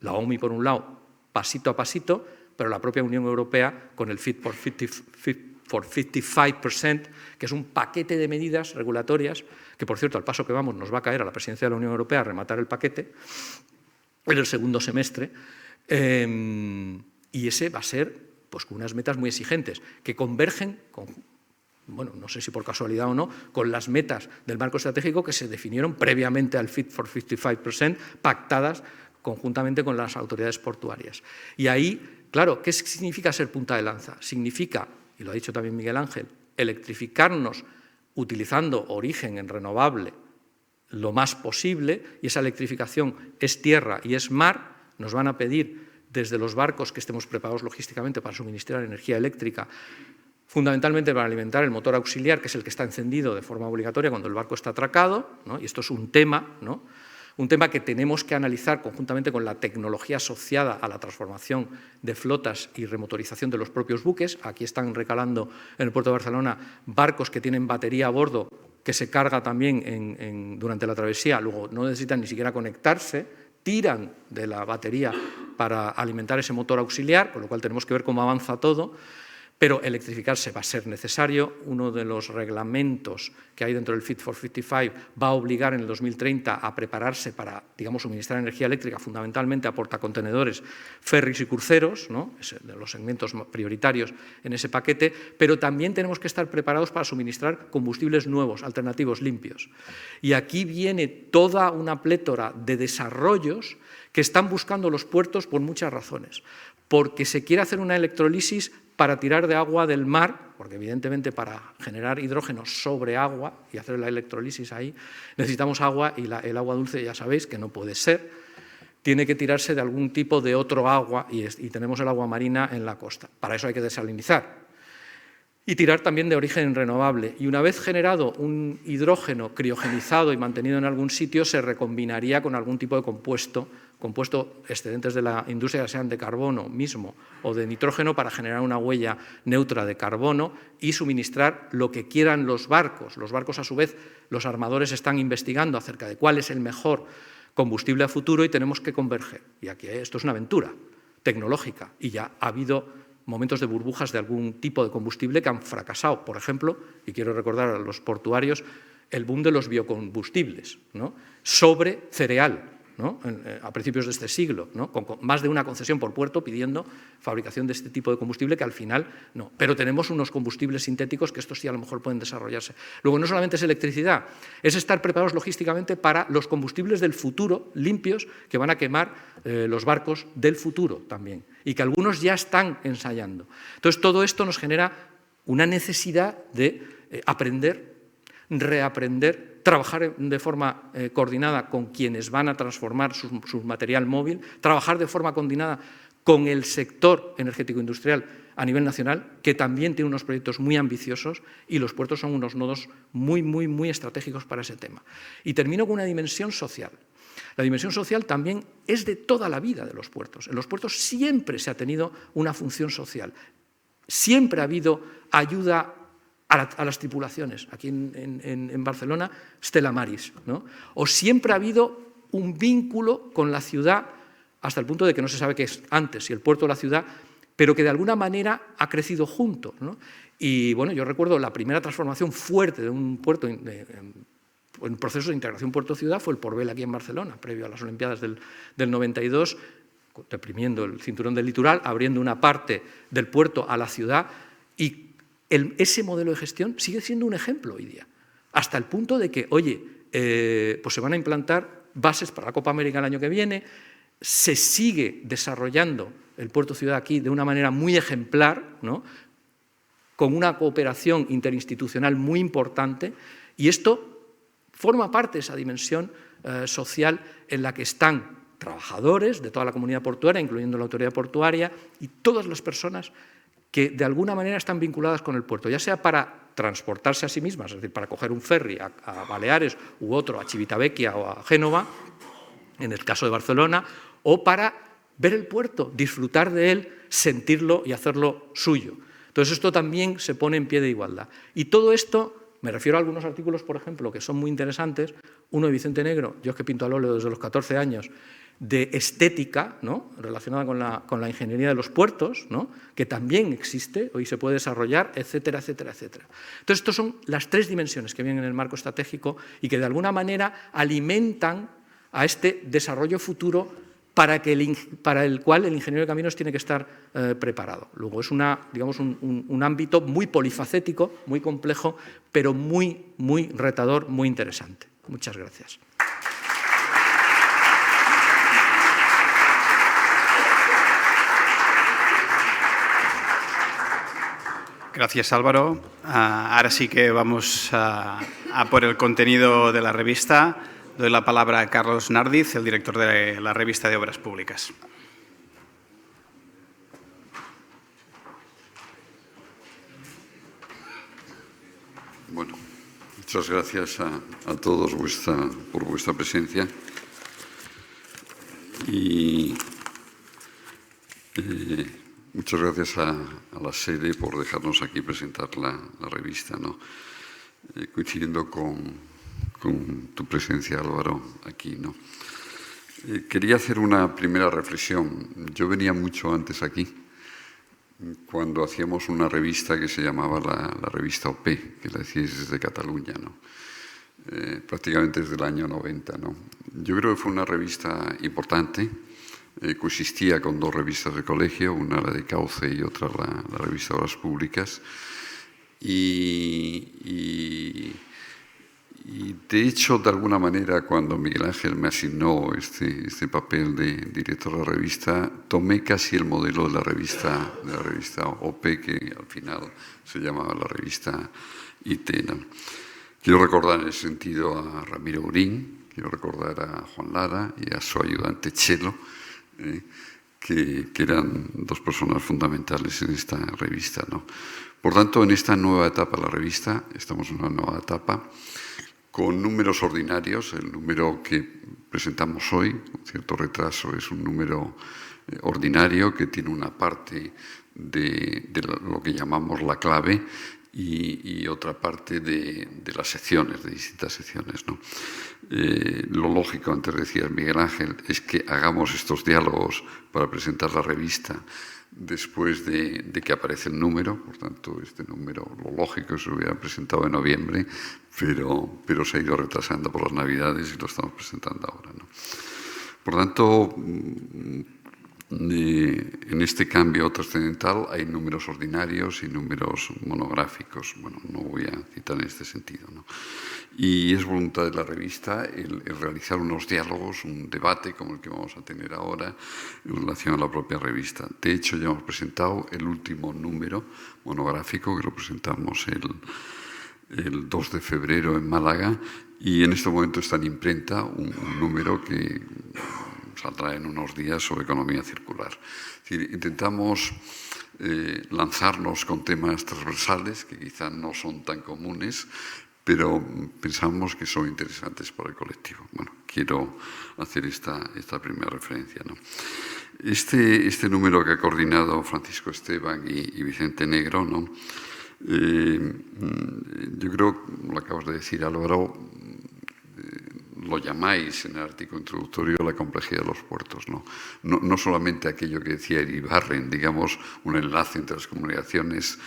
Speaker 4: la OMI, por un lado, pasito a pasito, pero la propia Unión Europea con el Fit for 55%, que es un paquete de medidas regulatorias, que por cierto, al paso que vamos, nos va a caer a la presidencia de la Unión Europea a rematar el paquete en el segundo semestre, y ese va a ser pues con unas metas muy exigentes, que convergen con, bueno, no sé si por casualidad o no, con las metas del marco estratégico que se definieron previamente al Fit for 55%, pactadas conjuntamente con las autoridades portuarias. Y ahí, claro, ¿qué significa ser punta de lanza? Significa, y lo ha dicho también Miguel Ángel, electrificarnos utilizando origen en renovable lo más posible, y esa electrificación es tierra y es mar. Nos van a pedir desde los barcos que estemos preparados logísticamente para suministrar energía eléctrica, fundamentalmente para alimentar el motor auxiliar, que es el que está encendido de forma obligatoria cuando el barco está atracado, ¿no? Y esto es un tema, ¿no?, un tema que tenemos que analizar conjuntamente con la tecnología asociada a la transformación de flotas y remotorización de los propios buques. Aquí están recalando en el puerto de Barcelona barcos que tienen batería a bordo, que se carga también durante la travesía, luego no necesitan ni siquiera conectarse, tiran de la batería para alimentar ese motor auxiliar, con lo cual tenemos que ver cómo avanza todo. Pero electrificarse va a ser necesario. Uno de los reglamentos que hay dentro del Fit for 55 va a obligar en el 2030 a prepararse para, digamos, suministrar energía eléctrica fundamentalmente a portacontenedores, ferries y cruceros, ¿no?, es de los segmentos prioritarios en ese paquete, pero también tenemos que estar preparados para suministrar combustibles nuevos, alternativos, limpios. Y aquí viene toda una plétora de desarrollos que están buscando los puertos por muchas razones. Porque se quiere hacer una electrolisis para tirar de agua del mar, porque evidentemente para generar hidrógeno sobre agua y hacer la electrolisis ahí necesitamos agua, y el agua dulce ya sabéis que no puede ser, tiene que tirarse de algún tipo de otro agua, y tenemos el agua marina en la costa. Para eso hay que desalinizar y tirar también de origen renovable. Y una vez generado un hidrógeno criogenizado y mantenido en algún sitio, se recombinaría con algún tipo de compuesto excedentes de la industria, sean de carbono mismo o de nitrógeno, para generar una huella neutra de carbono y suministrar lo que quieran los barcos. Los barcos, a su vez, los armadores están investigando acerca de cuál es el mejor combustible a futuro, y tenemos que converger. Y aquí esto es una aventura tecnológica, y ya ha habido momentos de burbujas de algún tipo de combustible que han fracasado. Por ejemplo, y quiero recordar a los portuarios, el boom de los biocombustibles, ¿no?, sobre cereal, ¿no?, a principios de este siglo, ¿no?, con más de una concesión por puerto pidiendo fabricación de este tipo de combustible, que al final no. Pero tenemos unos combustibles sintéticos que estos sí a lo mejor pueden desarrollarse. Luego, no solamente es electricidad, es estar preparados logísticamente para los combustibles del futuro, limpios, que van a quemar los barcos del futuro también, y que algunos ya están ensayando. Entonces, todo esto nos genera una necesidad de aprender, reaprender, trabajar de forma coordinada con quienes van a transformar su material móvil, trabajar de forma coordinada con el sector energético industrial a nivel nacional, que también tiene unos proyectos muy ambiciosos, y los puertos son unos nodos muy, muy, muy estratégicos para ese tema. Y termino con una dimensión social. La dimensión social también es de toda la vida de los puertos. En los puertos siempre se ha tenido una función social. Siempre ha habido ayuda a las tripulaciones. Aquí en Barcelona, Stella Maris, ¿no? O siempre ha habido un vínculo con la ciudad, hasta el punto de que no se sabe qué es antes, si el puerto o la ciudad, pero que de alguna manera ha crecido juntos, ¿no? Y bueno, yo recuerdo la primera transformación fuerte de un puerto en proceso de integración puerto-ciudad fue el Port Vell aquí en Barcelona, previo a las Olimpiadas del 92, deprimiendo el cinturón del litoral, abriendo una parte del puerto a la ciudad, y ese modelo de gestión sigue siendo un ejemplo hoy día, hasta el punto de que, oye, pues se van a implantar bases para la Copa América el año que viene, se sigue desarrollando el Puerto Ciudad aquí de una manera muy ejemplar, ¿no?, con una cooperación interinstitucional muy importante, y esto forma parte de esa dimensión social en la que están trabajadores de toda la comunidad portuaria, incluyendo la autoridad portuaria, y todas las personas que de alguna manera están vinculadas con el puerto, ya sea para transportarse a sí mismas, es decir, para coger un ferry a Baleares u otro a Civitavecchia o a Génova, en el caso de Barcelona, o para ver el puerto, disfrutar de él, sentirlo y hacerlo suyo. Entonces, esto también se pone en pie de igualdad. Y todo esto, me refiero a algunos artículos, por ejemplo, que son muy interesantes, uno de Vicente Negro, yo es que pinto al óleo desde los 14 años, de estética, ¿no?, relacionada con la ingeniería de los puertos, ¿no?, que también existe, hoy se puede desarrollar, etcétera, etcétera, etcétera. Entonces, estas son las tres dimensiones que vienen en el marco estratégico y que de alguna manera alimentan a este desarrollo futuro para el cual el ingeniero de caminos tiene que estar preparado. Luego es digamos, un ámbito muy polifacético, muy complejo, pero muy retador, muy interesante. Muchas gracias.
Speaker 1: Gracias, Álvaro. Ahora sí que vamos a por el contenido de la revista. Doy la palabra a Carlos Nardiz, el director de la Revista de Obras Públicas.
Speaker 5: Bueno, muchas gracias a todos por vuestra presencia. Y muchas gracias a la sede por dejarnos aquí presentar la revista, ¿no? Coincidiendo con tu presencia, Álvaro, aquí, ¿no? Quería hacer una primera reflexión. Yo venía mucho antes aquí, cuando hacíamos una revista que se llamaba la revista OP, que la hacíais desde Cataluña, ¿no? Prácticamente desde el año 90, ¿no? Yo creo que fue una revista importante. Coexistía con dos revistas de colegio, una la de Cauce y otra la revista Obras Públicas. Y de hecho, de alguna manera, cuando Miguel Ángel me asignó este papel de director de la revista, tomé casi el modelo de la revista OP, que al final se llamaba la revista IT, ¿no? Quiero recordar en ese sentido a Ramiro Urín, quiero recordar a Juan Lara y a su ayudante Chelo, que eran dos personas fundamentales en esta revista, ¿no? Por tanto, en esta nueva etapa de la revista, estamos en una nueva etapa, con números ordinarios. El número que presentamos hoy, con cierto retraso, es un número ordinario que tiene una parte de lo que llamamos la clave y otra parte de las secciones, de distintas secciones, ¿no? Lo lógico, antes decía Miguel Ángel, es que hagamos estos diálogos para presentar la revista después de que aparece el número. Por tanto, este número, lo lógico, se hubiera presentado en noviembre, pero se ha ido retrasando por las Navidades y lo estamos presentando ahora, ¿no? Por tanto, en este cambio trascendental hay números ordinarios y números monográficos. Bueno, no voy a citar en este sentido, ¿no? Y es voluntad de la revista el realizar unos diálogos, un debate como el que vamos a tener ahora en relación a la propia revista. De hecho, ya hemos presentado el último número monográfico, que lo presentamos el 2 de febrero en Málaga, y en este momento está en imprenta un número que saldrá en unos días sobre economía circular. Es decir, intentamos lanzarnos con temas transversales que quizás no son tan comunes, pero pensamos que son interesantes para el colectivo. Bueno, quiero hacer esta primera referencia, ¿no? Este número que ha coordinado Francisco Esteban y Vicente Negro, ¿no? Yo creo, lo acabas de decir, Álvaro, lo llamáis en el artículo introductorio la complejidad de los puertos, ¿no? No solamente aquello que decía Iribarren, digamos, un enlace entre las comunicaciones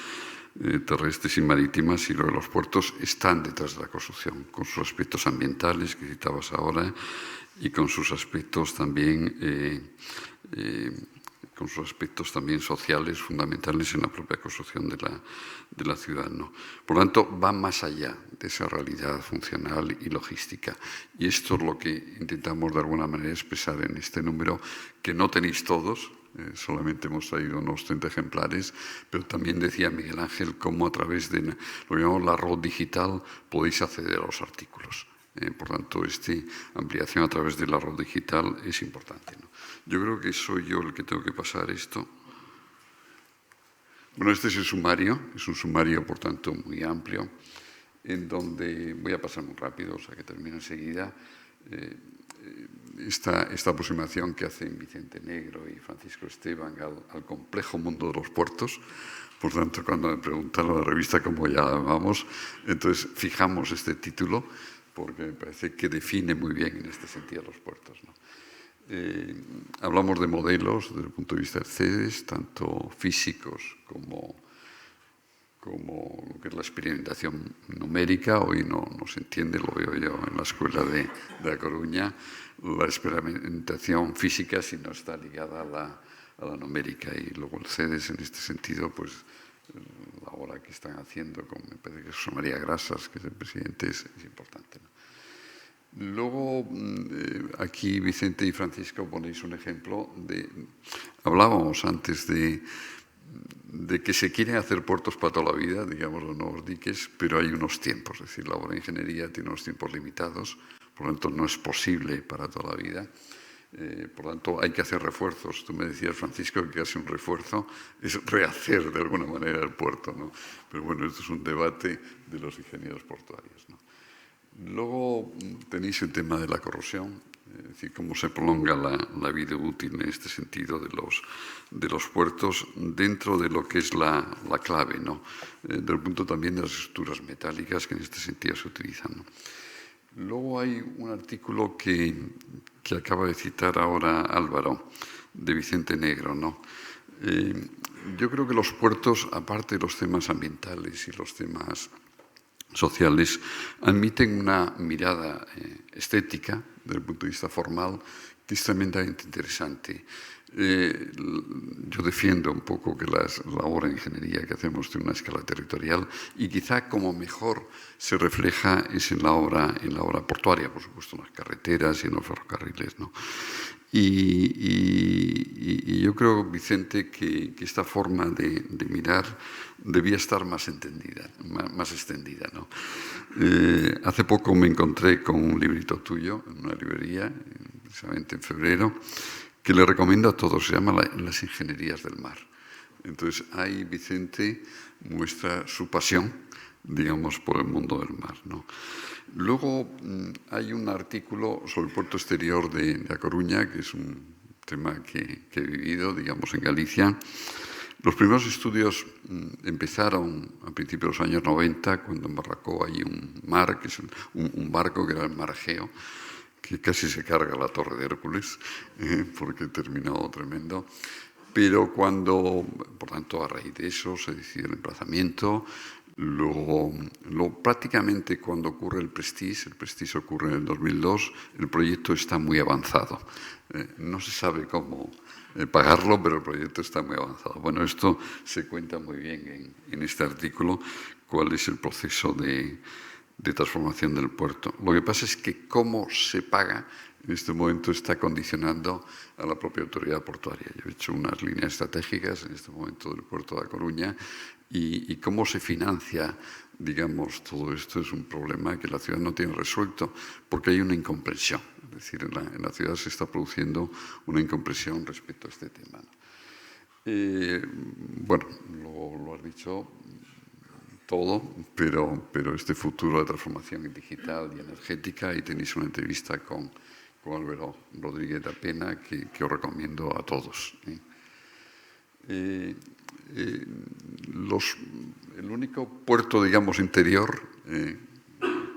Speaker 5: terrestres y marítimas, sino que los puertos están detrás de la construcción, con sus aspectos ambientales que citabas ahora y con sus aspectos también sociales fundamentales en la propia construcción de la ciudad, ¿no? Por lo tanto, va más allá de esa realidad funcional y logística. Y esto es lo que intentamos de alguna manera expresar en este número, que no tenéis todos, solamente hemos traído unos 30 ejemplares, pero también decía Miguel Ángel cómo a través de lo que llamamos la ROD digital podéis acceder a los artículos. Por tanto, esta ampliación a través de la ROD digital es importante, ¿no? Yo creo que soy yo el que tengo que pasar esto. Bueno, este es el sumario, es un sumario, por tanto, muy amplio, en donde voy a pasar muy rápido, o sea que termino enseguida. Esta aproximación que hacen Vicente Negro y Francisco Esteban al complejo mundo de los puertos. Por tanto, cuando me preguntaron la revista cómo ya la llamamos, entonces fijamos este título porque me parece que define muy bien en este sentido los puertos, ¿no? Hablamos de modelos desde el punto de vista de CEDES, tanto físicos como lo que es la experimentación numérica. Hoy no se entiende, lo veo yo en la escuela de A Coruña, la experimentación física si no está ligada a la numérica. Y luego el CEDES, en este sentido, pues la obra que están haciendo con, me parece que es José María Grasas, que es el presidente, es importante, ¿no? Luego, aquí Vicente y Francisco ponéis un ejemplo hablábamos antes de que se quieren hacer puertos para toda la vida, digamos, los nuevos diques, pero hay unos tiempos, es decir, la obra de ingeniería tiene unos tiempos limitados, por lo tanto no es posible para toda la vida. Por lo tanto, hay que hacer refuerzos. Tú me decías, Francisco, que hace un refuerzo es rehacer de alguna manera el puerto, ¿no? Pero bueno, esto es un debate de los ingenieros portuarios, ¿no? Luego tenéis el tema de la corrosión, es decir, cómo se prolonga la vida útil en este sentido de los puertos dentro de lo que es la clave, ¿no? Del punto también de las estructuras metálicas que en este sentido se utilizan, ¿no? Luego hay un artículo que acaba de citar ahora Álvaro, de Vicente Negro, ¿no? Yo creo que los puertos, aparte de los temas ambientales y los temas sociales, admiten una mirada estética, desde el punto de vista formal, que es tremendamente interesante. Yo defiendo un poco que la obra de ingeniería que hacemos tiene una escala territorial y quizá como mejor se refleja es en la obra portuaria, por supuesto, en las carreteras y en los ferrocarriles, ¿no? Y yo creo, Vicente, que esta forma de mirar debía estar más extendida, ¿no? Hace poco me encontré con un librito tuyo en una librería, precisamente en febrero, que le recomiendo a todos, se llama Las ingenierías del mar. Entonces, ahí Vicente muestra su pasión, digamos, por el mundo del mar, ¿no? Luego hay un artículo sobre el puerto exterior de A Coruña, que es un tema que he vivido, digamos, en Galicia. Los primeros estudios empezaron a principios de los años 90, cuando embarcó allí un barco que era el Mar Egeo, que casi se carga la Torre de Hércules, porque terminó tremendo. Pero por tanto, a raíz de eso se decide el emplazamiento. Luego, prácticamente cuando ocurre el Prestige ocurre en el 2002, el proyecto está muy avanzado. No se sabe cómo pagarlo, pero el proyecto está muy avanzado. Bueno, esto se cuenta muy bien en este artículo, cuál es el proceso de transformación del puerto. Lo que pasa es que cómo se paga en este momento está condicionando a la propia autoridad portuaria. Yo he hecho unas líneas estratégicas en este momento del puerto de A Coruña y cómo se financia, digamos, todo esto es un problema que la ciudad no tiene resuelto porque hay una incomprensión. Es decir, en la ciudad se está produciendo una incomprensión respecto a este tema, ¿no? Bueno, lo has dicho todo, pero este futuro de transformación digital y energética, y tenéis una entrevista con Álvaro Rodríguez da Pena que os recomiendo a todos. El único puerto, digamos, interior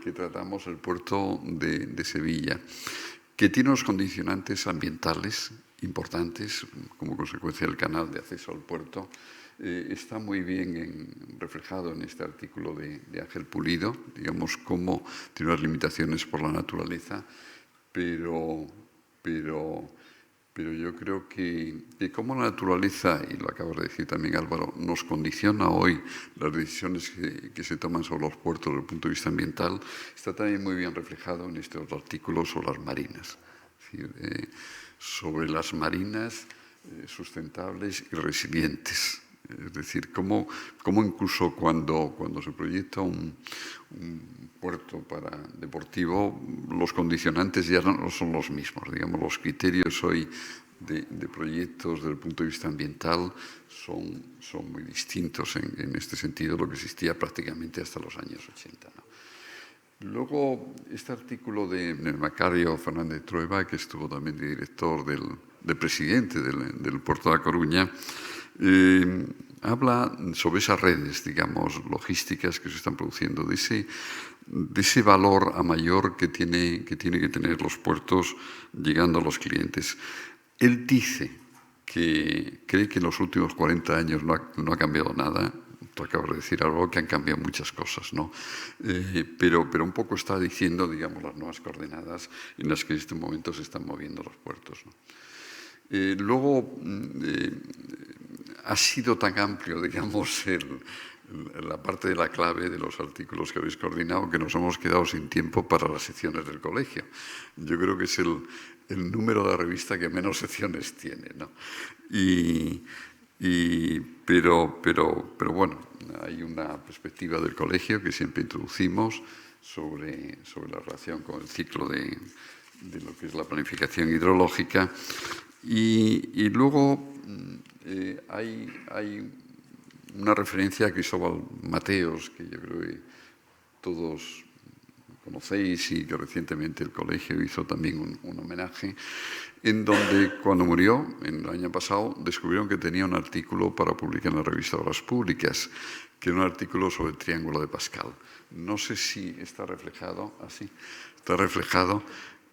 Speaker 5: que tratamos, el puerto de Sevilla, que tiene unos condicionantes ambientales importantes como consecuencia del canal de acceso al puerto, está muy bien reflejado en este artículo de Ángel Pulido, digamos, cómo tiene unas limitaciones por la naturaleza, pero yo creo que como la naturaleza, y lo acabas de decir también Álvaro, nos condiciona hoy las decisiones que se toman sobre los puertos desde el punto de vista ambiental, está también muy bien reflejado en este otro artículo sobre las marinas. Es decir, sobre las marinas, sustentables y resilientes. Es decir, cómo incluso cuando se proyecta un puerto deportivo, los condicionantes ya no son los mismos. Digamos, los criterios hoy de proyectos desde el punto de vista ambiental son muy distintos en este sentido, lo que existía prácticamente hasta los años 80, ¿no? Luego, este artículo de Macario Fernández Trueba, que estuvo también de director, de presidente del Puerto de A Coruña, habla sobre esas redes, digamos, logísticas que se están produciendo, de ese valor a mayor que tiene que tener los puertos llegando a los clientes. Él dice que cree que en los últimos 40 años no ha cambiado nada. Tú acabas de decir algo, que han cambiado muchas cosas, ¿no? Pero un poco está diciendo, digamos, las nuevas coordenadas en las que en este momento se están moviendo los puertos, ¿no? Luego, ha sido tan amplio, digamos, la parte de la clave de los artículos que habéis coordinado que nos hemos quedado sin tiempo para las secciones del colegio. Yo creo que es el número de revista que menos secciones tiene, ¿no? Pero bueno, hay una perspectiva del colegio que siempre introducimos sobre la relación con el ciclo de lo que es la planificación hidrológica. Y luego hay una referencia a Cristóbal Mateos, que yo creo que todos conocéis y que recientemente el colegio hizo también un homenaje, en donde cuando murió, en el año pasado, descubrieron que tenía un artículo para publicar en la revista Obras Públicas, que era un artículo sobre el triángulo de Pascal. No sé si está reflejado así. Está reflejado.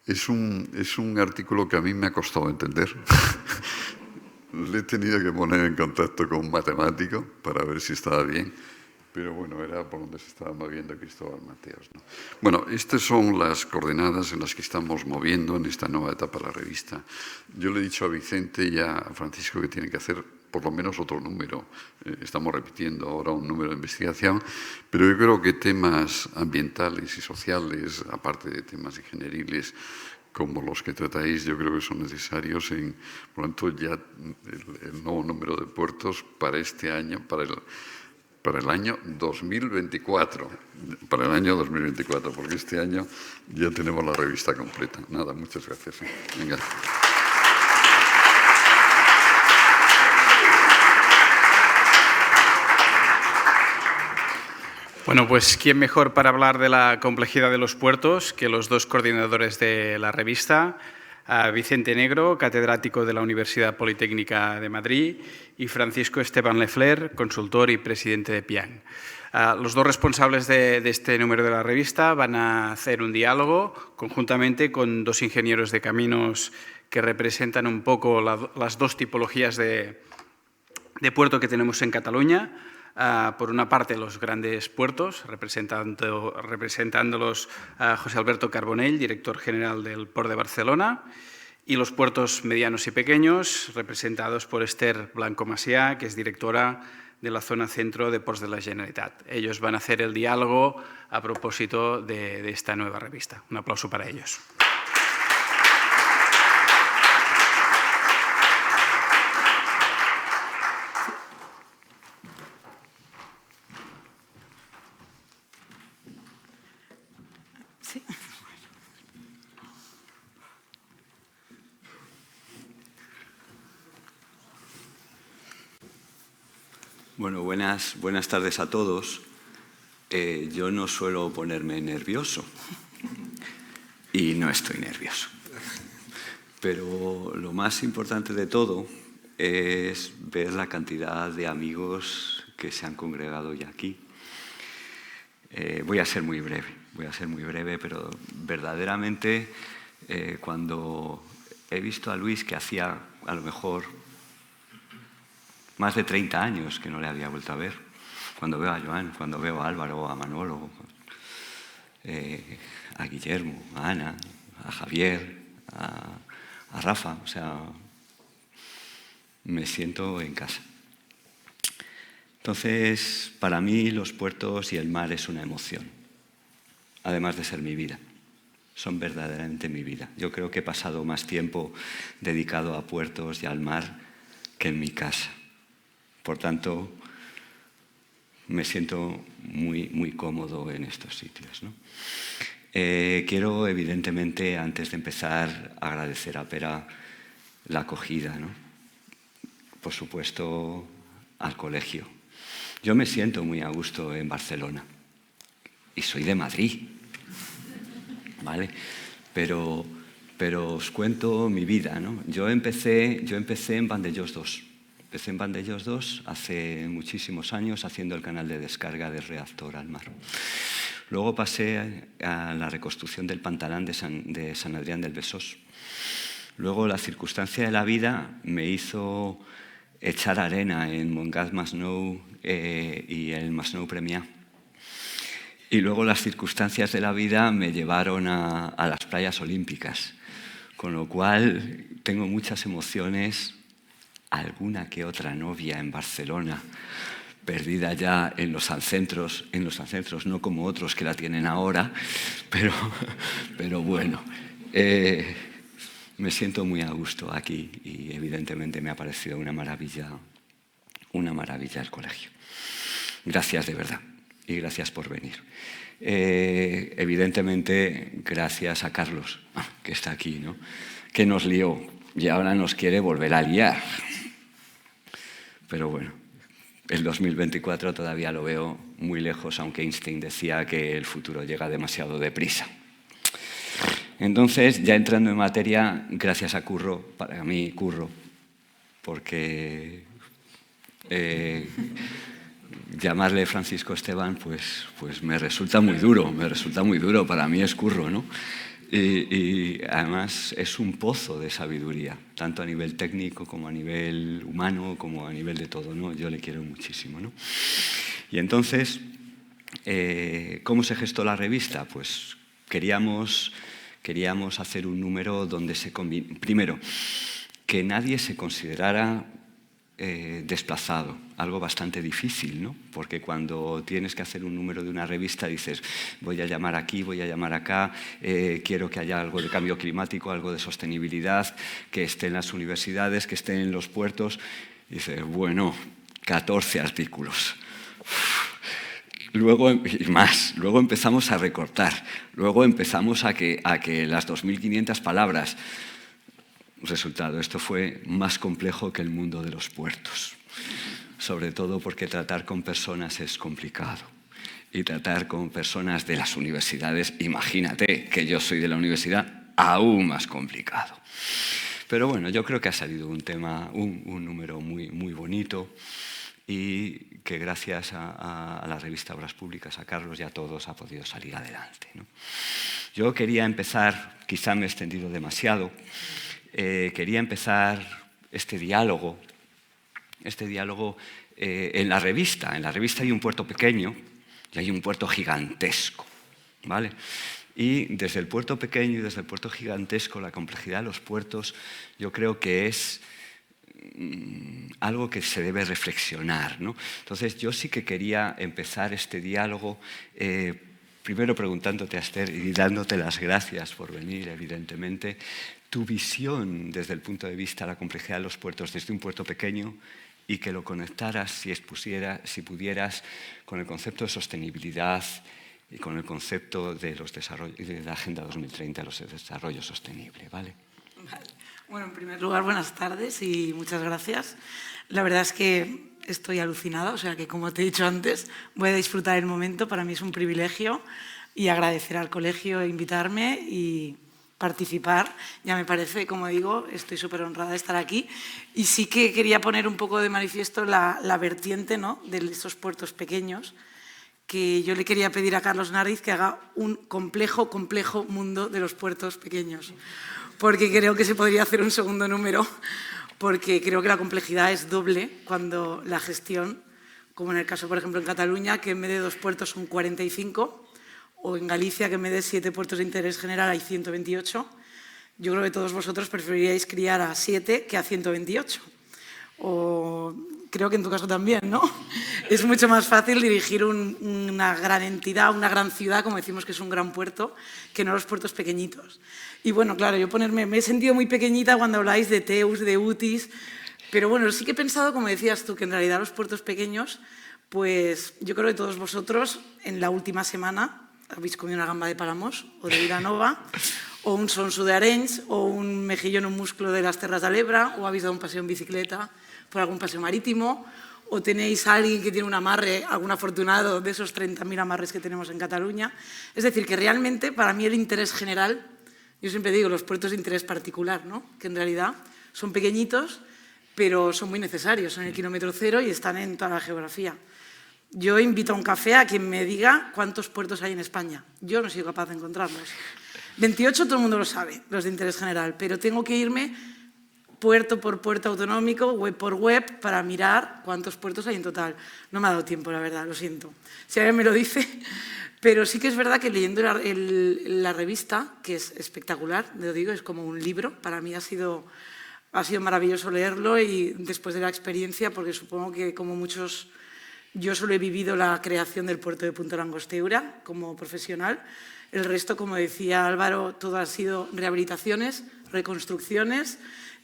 Speaker 5: Es un artículo que a mí me ha costado entender. Le he tenido que poner en contacto con un matemático para ver si estaba bien, pero bueno, era por donde se estaba moviendo Cristóbal Mateos, ¿no? Bueno, estas son las coordenadas en las que estamos moviendo en esta nueva etapa de la revista. Yo le he dicho a Vicente y a Francisco que tienen que hacer por lo menos otro número. Estamos repitiendo ahora un número de investigación, pero yo creo que temas ambientales y sociales, aparte de temas ingenieriles, como los que tratáis, yo creo que son necesarios. Por lo tanto, ya el nuevo número de puertos para este año, para el año 2024. Para el año 2024, porque este año ya tenemos la revista completa. Nada, muchas gracias. Venga.
Speaker 1: Bueno, pues ¿quién mejor para hablar de la complejidad de los puertos que los dos coordinadores de la revista? Vicente Negro, catedrático de la Universidad Politécnica de Madrid, y Francisco Esteban Lefler, consultor y presidente de PIAN. Los dos responsables de este número de la revista van a hacer un diálogo conjuntamente con dos ingenieros de caminos que representan un poco las dos tipologías de puerto que tenemos en Cataluña. Por una parte, los grandes puertos, representándolos José Alberto Carbonell, director general del Port de Barcelona, y los puertos medianos y pequeños, representados por Esther Blanco Macià, que es directora de la zona centro de Ports de la Generalitat. Ellos van a hacer el diálogo a propósito de esta nueva revista. Un aplauso para ellos.
Speaker 6: Bueno, buenas tardes a todos. Yo no suelo ponerme nervioso y no estoy nervioso. Pero lo más importante de todo es ver la cantidad de amigos que se han congregado ya aquí. Voy a ser muy breve, pero verdaderamente cuando he visto a Luis, que hacía a lo mejor más de 30 años que no le había vuelto a ver, cuando veo a Joan, cuando veo a Álvaro, a Manolo, a Guillermo, a Ana, a Javier, a Rafa, o sea, me siento en casa. Entonces, para mí los puertos y el mar es una emoción, además de ser mi vida. Son verdaderamente mi vida. Yo creo que he pasado más tiempo dedicado a puertos y al mar que en mi casa. Por tanto, me siento muy cómodo en estos sitios, ¿no? Quiero, evidentemente, antes de empezar, agradecer a Pera la acogida, ¿no? Por supuesto, al colegio. Yo me siento muy a gusto en Barcelona y soy de Madrid, ¿vale? Pero os cuento mi vida, ¿no? Yo empecé en Vandellós 2. Empecé en Vandellós 2 hace muchísimos años haciendo el canal de descarga de Reactor al Mar. Luego pasé a la reconstrucción del Pantalán de San Adrián del Besós. Luego la circunstancia de la vida me hizo echar arena en Montgat-Masnou y el Masnou Premià. Y luego las circunstancias de la vida me llevaron a las playas olímpicas, con lo cual tengo muchas emociones, alguna que otra novia en Barcelona, perdida ya en los ancentros, no como otros que la tienen ahora, pero bueno, me siento muy a gusto aquí y evidentemente me ha parecido una maravilla el colegio. Gracias de verdad y gracias por venir. Evidentemente, gracias a Carlos, que está aquí, ¿no? Que nos lió y ahora nos quiere volver a liar. Pero bueno, el 2024 todavía lo veo muy lejos, aunque Einstein decía que el futuro llega demasiado deprisa. Entonces, ya entrando en materia, gracias a Curro, para mí Curro, porque llamarle Francisco Esteban pues me resulta muy duro, para mí es Curro, ¿no? Y además es un pozo de sabiduría, tanto a nivel técnico como a nivel humano, como a nivel de todo, ¿no? Yo le quiero muchísimo, ¿no? Y entonces, ¿cómo se gestó la revista? Pues queríamos hacer un número donde se combine, primero, que nadie se considerara desplazado, algo bastante difícil, ¿no? Porque cuando tienes que hacer un número de una revista dices, voy a llamar aquí, voy a llamar acá, quiero que haya algo de cambio climático, algo de sostenibilidad, que esté en las universidades, que esté en los puertos. Y dices, bueno, 14 artículos. Luego, y más, luego empezamos a recortar, luego empezamos a que las 2.500 palabras. Resultado, esto fue más complejo que el mundo de los puertos, sobre todo porque tratar con personas es complicado y tratar con personas de las universidades, imagínate que yo soy de la universidad, aún más complicado. Pero bueno, yo creo que ha salido un número muy bonito y que gracias a la revista Obras Públicas, a Carlos y a todos ha podido salir adelante, ¿no? Yo quería empezar, quizá me he extendido demasiado, quería empezar este diálogo en la revista. En la revista hay un puerto pequeño y hay un puerto gigantesco, ¿vale? Y desde el puerto pequeño y desde el puerto gigantesco, la complejidad de los puertos, yo creo que es algo que se debe reflexionar, ¿no? Entonces, yo sí que quería empezar este diálogo primero preguntándote, Aster, y dándote las gracias por venir, evidentemente, tu visión desde el punto de vista de la complejidad de los puertos desde un puerto pequeño y que lo conectaras, si pudieras, con el concepto de sostenibilidad y con el concepto de la Agenda 2030, los desarrollo sostenible, ¿vale?
Speaker 7: Vale. Bueno, en primer lugar, buenas tardes y muchas gracias. La verdad es que estoy alucinada, o sea que, como te he dicho antes, voy a disfrutar el momento. Para mí es un privilegio y agradecer al colegio invitarme y participar. Ya me parece, como digo, estoy súper honrada de estar aquí. Y sí que quería poner un poco de manifiesto la vertiente, ¿no?, de esos puertos pequeños, que yo le quería pedir a Carlos Nardiz que haga un complejo mundo de los puertos pequeños, porque creo que se podría hacer un segundo número, porque creo que la complejidad es doble cuando la gestión, como en el caso, por ejemplo, en Cataluña, que en vez de 2 puertos son 45, o en Galicia, que en vez de 7 puertos de interés general hay 128. Yo creo que todos vosotros preferiríais criar a 7 que a 128. O creo que en tu caso también, ¿no? Es mucho más fácil dirigir una gran entidad, una gran ciudad, como decimos que es un gran puerto, que no los puertos pequeñitos. Y bueno, claro, me he sentido muy pequeñita cuando habláis de TEUs, de UTIs, Pero bueno, sí que he pensado, como decías tú, que en realidad los puertos pequeños, pues yo creo que todos vosotros en la última semana habéis comido una gamba de Palamós o de Vilanova, o un sonso de Arenys, o un mejillón o un musclo de las Terras de Alebra, o habéis dado un paseo en bicicleta por algún paseo marítimo, o tenéis a alguien que tiene un amarre, algún afortunado de esos 30.000 amarres que tenemos en Cataluña. Es decir, que realmente para mí el interés general, yo siempre digo los puertos de interés particular, ¿no? Que en realidad son pequeñitos, pero son muy necesarios, son el kilómetro cero y están en toda la geografía. Yo invito a un café a quien me diga cuántos puertos hay en España. Yo no soy capaz de encontrarlos. 28 todo el mundo lo sabe, los de interés general, pero tengo que irme puerto por puerto autonómico, web por web, para mirar cuántos puertos hay en total. No me ha dado tiempo, la verdad, lo siento. Si alguien me lo dice, pero sí que es verdad que leyendo la revista, que es espectacular, lo digo, es como un libro, para mí ha sido maravilloso leerlo y después de la experiencia, porque supongo que como muchos, yo solo he vivido la creación del puerto de Punta Langosteura como profesional. El resto, como decía Álvaro, todo ha sido rehabilitaciones, reconstrucciones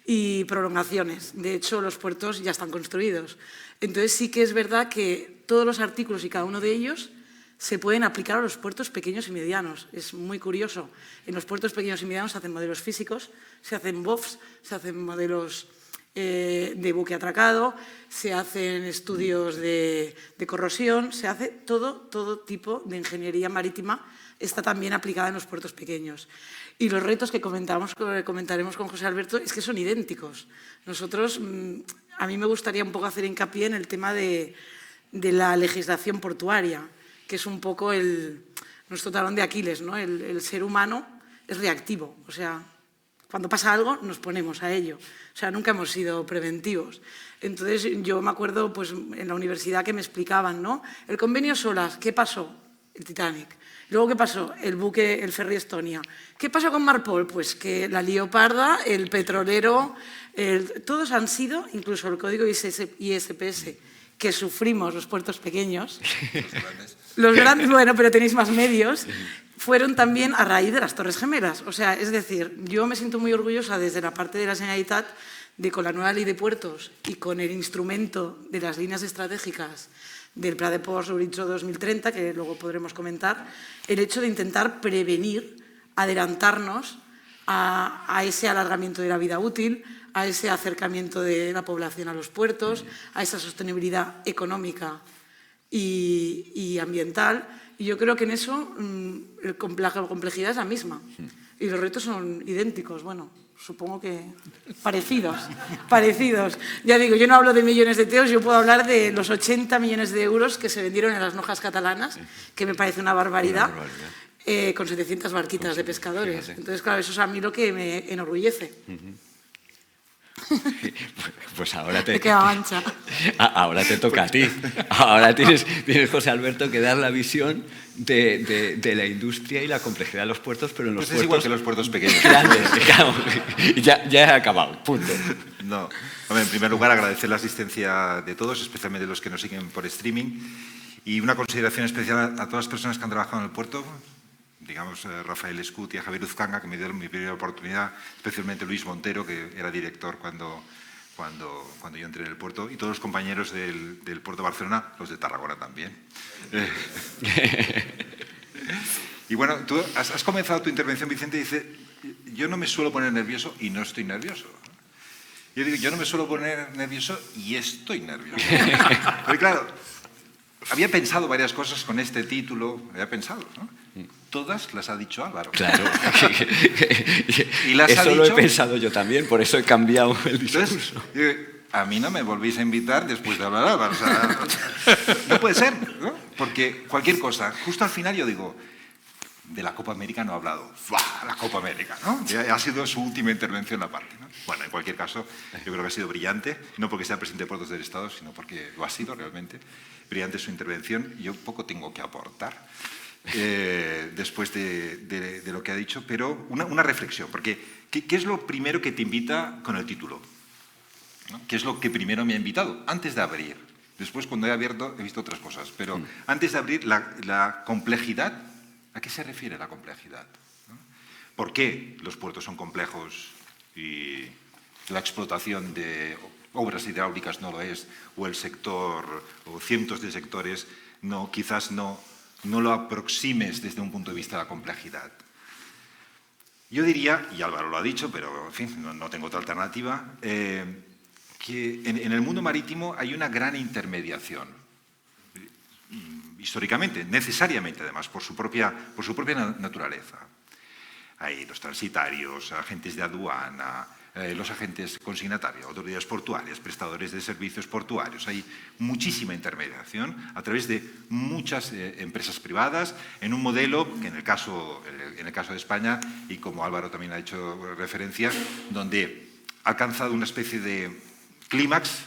Speaker 7: y prolongaciones. De hecho, los puertos ya están construidos. Entonces sí que es verdad que todos los artículos y cada uno de ellos se pueden aplicar a los puertos pequeños y medianos. Es muy curioso. En los puertos pequeños y medianos se hacen modelos físicos, se hacen BOFs, se hacen modelos de buque atracado, se hacen estudios de corrosión, se hace todo tipo de ingeniería marítima, está también aplicada en los puertos pequeños. Y los retos que comentaremos con José Alberto es que son idénticos. Nosotros, a mí me gustaría un poco hacer hincapié en el tema de la legislación portuaria, que es un poco nuestro talón de Aquiles, ¿no? El ser humano es reactivo, o sea, cuando pasa algo nos ponemos a ello, o sea, nunca hemos sido preventivos. Entonces yo me acuerdo pues, en la universidad que me explicaban, ¿no? El convenio SOLAS, ¿qué pasó? El Titanic. Luego, ¿qué pasó? El buque, el ferry Estonia. ¿Qué pasó con Marpol? Pues que la Leoparda, el petrolero, todos han sido, incluso el código ISPS, que sufrimos los puertos pequeños, los grandes, bueno, pero tenéis más medios, fueron también a raíz de las Torres Gemelas. O sea, es decir, yo me siento muy orgullosa desde la parte de la Generalitat de con la nueva ley de puertos y con el instrumento de las líneas estratégicas del Pla de Ports Horitzó 2030, que luego podremos comentar, el hecho de intentar prevenir, adelantarnos a ese alargamiento de la vida útil, a ese acercamiento de la población a los puertos, a esa sostenibilidad económica y ambiental. Y yo creo que en eso la complejidad es la misma y los retos son idénticos, bueno, supongo que parecidos. Ya digo, yo no hablo de millones de euros, yo puedo hablar de los 80 millones de euros que se vendieron en las nojas catalanas, que me parece una barbaridad, con 700 barquitas de pescadores. Entonces, claro, eso es a mí lo que me enorgullece.
Speaker 6: Pues ahora
Speaker 7: ahora
Speaker 6: te toca a ti. Ahora tienes, José Alberto, que dar la visión de la industria y la complejidad de los puertos, pero en los puertos...
Speaker 8: es igual que los puertos pequeños.
Speaker 6: Grandes, claro. Ya he acabado, punto.
Speaker 8: No. Hombre, en primer lugar, agradecer la asistencia de todos, especialmente los que nos siguen por streaming, y una consideración especial a todas las personas que han trabajado en el puerto, digamos, Rafael Escut y a Javier Uzcanga, que me dieron mi primera oportunidad, especialmente Luis Montero, que era director cuando yo entré en el puerto, y todos los compañeros del puerto de Barcelona, los de Tarragona también. Y bueno, tú has comenzado tu intervención, Vicente, y dices, yo no me suelo poner nervioso y no estoy nervioso. Yo digo, yo no me suelo poner nervioso y estoy nervioso. Pero claro, había pensado varias cosas con este título, ¿no? Todas las ha dicho Álvaro.
Speaker 6: Claro.
Speaker 8: Y las
Speaker 6: eso
Speaker 8: ha dicho...
Speaker 6: lo he pensado yo también, por eso he cambiado el discurso.
Speaker 8: Entonces, a mí no me volvéis a invitar después de hablar Álvaro. O sea, no puede ser, ¿no? Porque cualquier cosa, justo al final yo digo, de la Copa América no ha hablado. ¡Fua! La Copa América, ¿no? Ya ha sido su última intervención aparte, ¿no? Bueno, en cualquier caso, yo creo que ha sido brillante, no porque sea presidente de Puertos del Estado, sino porque lo ha sido realmente. Brillante su intervención, y yo poco tengo que aportar después de lo que ha dicho, pero una reflexión, porque ¿qué es lo primero que te invita con el título? ¿No? ¿Qué es lo que primero me ha invitado? Antes de abrir. Después, cuando he abierto, he visto otras cosas, pero antes de abrir, la complejidad, ¿a qué se refiere la complejidad? ¿No? ¿Por qué los puertos son complejos y la explotación obras hidráulicas no lo es, o el sector, o cientos de sectores, quizás no lo aproximes desde un punto de vista de la complejidad. Yo diría, y Álvaro lo ha dicho, pero en fin, no tengo otra alternativa, que en el mundo marítimo hay una gran intermediación, históricamente, necesariamente además, por su propia naturaleza. Hay los transitarios, agentes de aduana, los agentes consignatarios, autoridades portuarias, prestadores de servicios portuarios. Hay muchísima intermediación a través de muchas empresas privadas en un modelo que en el caso de España, y como Álvaro también ha hecho referencia, donde ha alcanzado una especie de clímax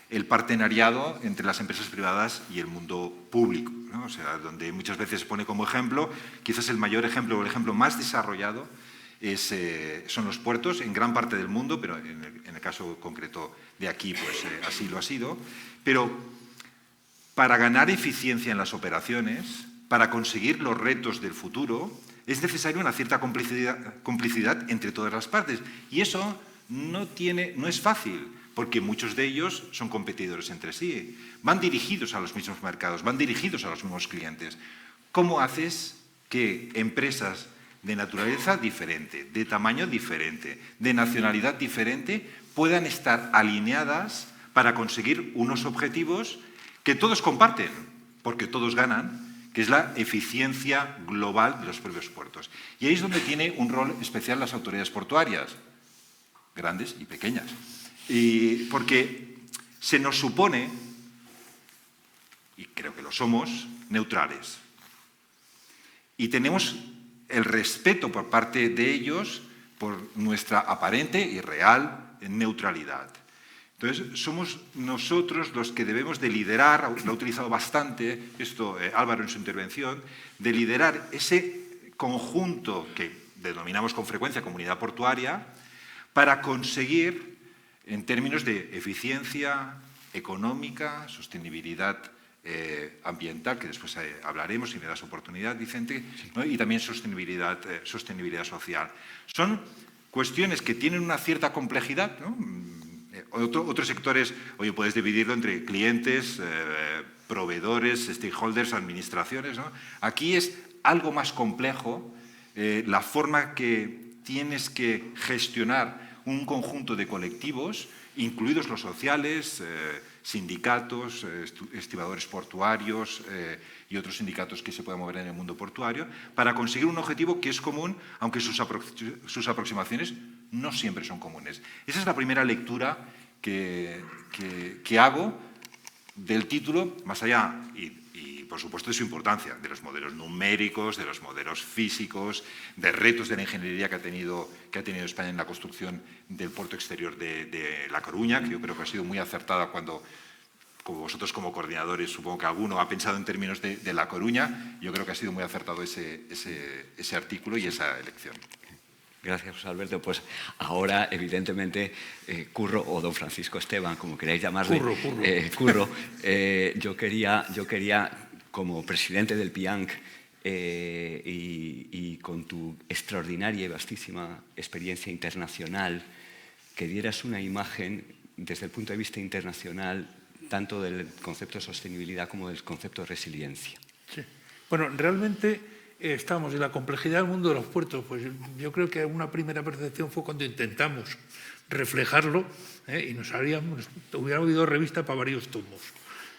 Speaker 8: el partenariado entre las empresas privadas y el mundo público, ¿no? O sea, donde muchas veces se pone como ejemplo, quizás el mayor ejemplo o el ejemplo más desarrollado son los puertos en gran parte del mundo, pero en el caso concreto de aquí, pues así lo ha sido. Pero para ganar eficiencia en las operaciones, para conseguir los retos del futuro, es necesaria una cierta complicidad entre todas las partes. Y eso no es fácil, porque muchos de ellos son competidores entre sí. Van dirigidos a los mismos mercados, van dirigidos a los mismos clientes. ¿Cómo haces que empresas de naturaleza diferente, de tamaño diferente, de nacionalidad diferente, puedan estar alineadas para conseguir unos objetivos que todos comparten, porque todos ganan, que es la eficiencia global de los propios puertos? Y ahí es donde tiene un rol especial las autoridades portuarias, grandes y pequeñas. Y porque se nos supone, y creo que lo somos, neutrales. Y tenemos el respeto por parte de ellos por nuestra aparente y real neutralidad. Entonces, somos nosotros los que debemos de liderar, lo ha utilizado bastante esto Álvaro en su intervención, de liderar ese conjunto que denominamos con frecuencia comunidad portuaria, para conseguir, en términos de eficiencia económica, sostenibilidad ambiental, que después hablaremos si me das oportunidad, Vicente, ¿no? Y también sostenibilidad social. Son cuestiones que tienen una cierta complejidad, ¿no? Otros sectores, oye, puedes dividirlo entre clientes, proveedores, stakeholders, administraciones, ¿no? Aquí es algo más complejo la forma que tienes que gestionar un conjunto de colectivos, incluidos los sociales, sindicatos, estibadores portuarios y otros sindicatos que se puedan mover en el mundo portuario, para conseguir un objetivo que es común, aunque sus aproximaciones no siempre son comunes. Esa es la primera lectura que hago del título, más allá, y por supuesto de su importancia, de los modelos numéricos, de los modelos físicos, de retos de la ingeniería que ha tenido España en la construcción del puerto exterior de La Coruña, que yo creo que ha sido muy acertada cuando, como vosotros como coordinadores, supongo que alguno ha pensado en términos de La Coruña. Yo creo que ha sido muy acertado ese artículo y esa elección.
Speaker 6: Gracias, José Alberto. Pues ahora, evidentemente, Curro, o don Francisco Esteban, como queráis llamarle, Curro, yo quería, como presidente del PIANC, y con tu extraordinaria y vastísima experiencia internacional, que dieras una imagen desde el punto de vista internacional tanto del concepto de sostenibilidad como del concepto de resiliencia.
Speaker 9: Sí. Bueno, realmente estamos en la complejidad del mundo de los puertos. Pues yo creo que una primera percepción fue cuando intentamos reflejarlo y hubiera habido revista para varios tomos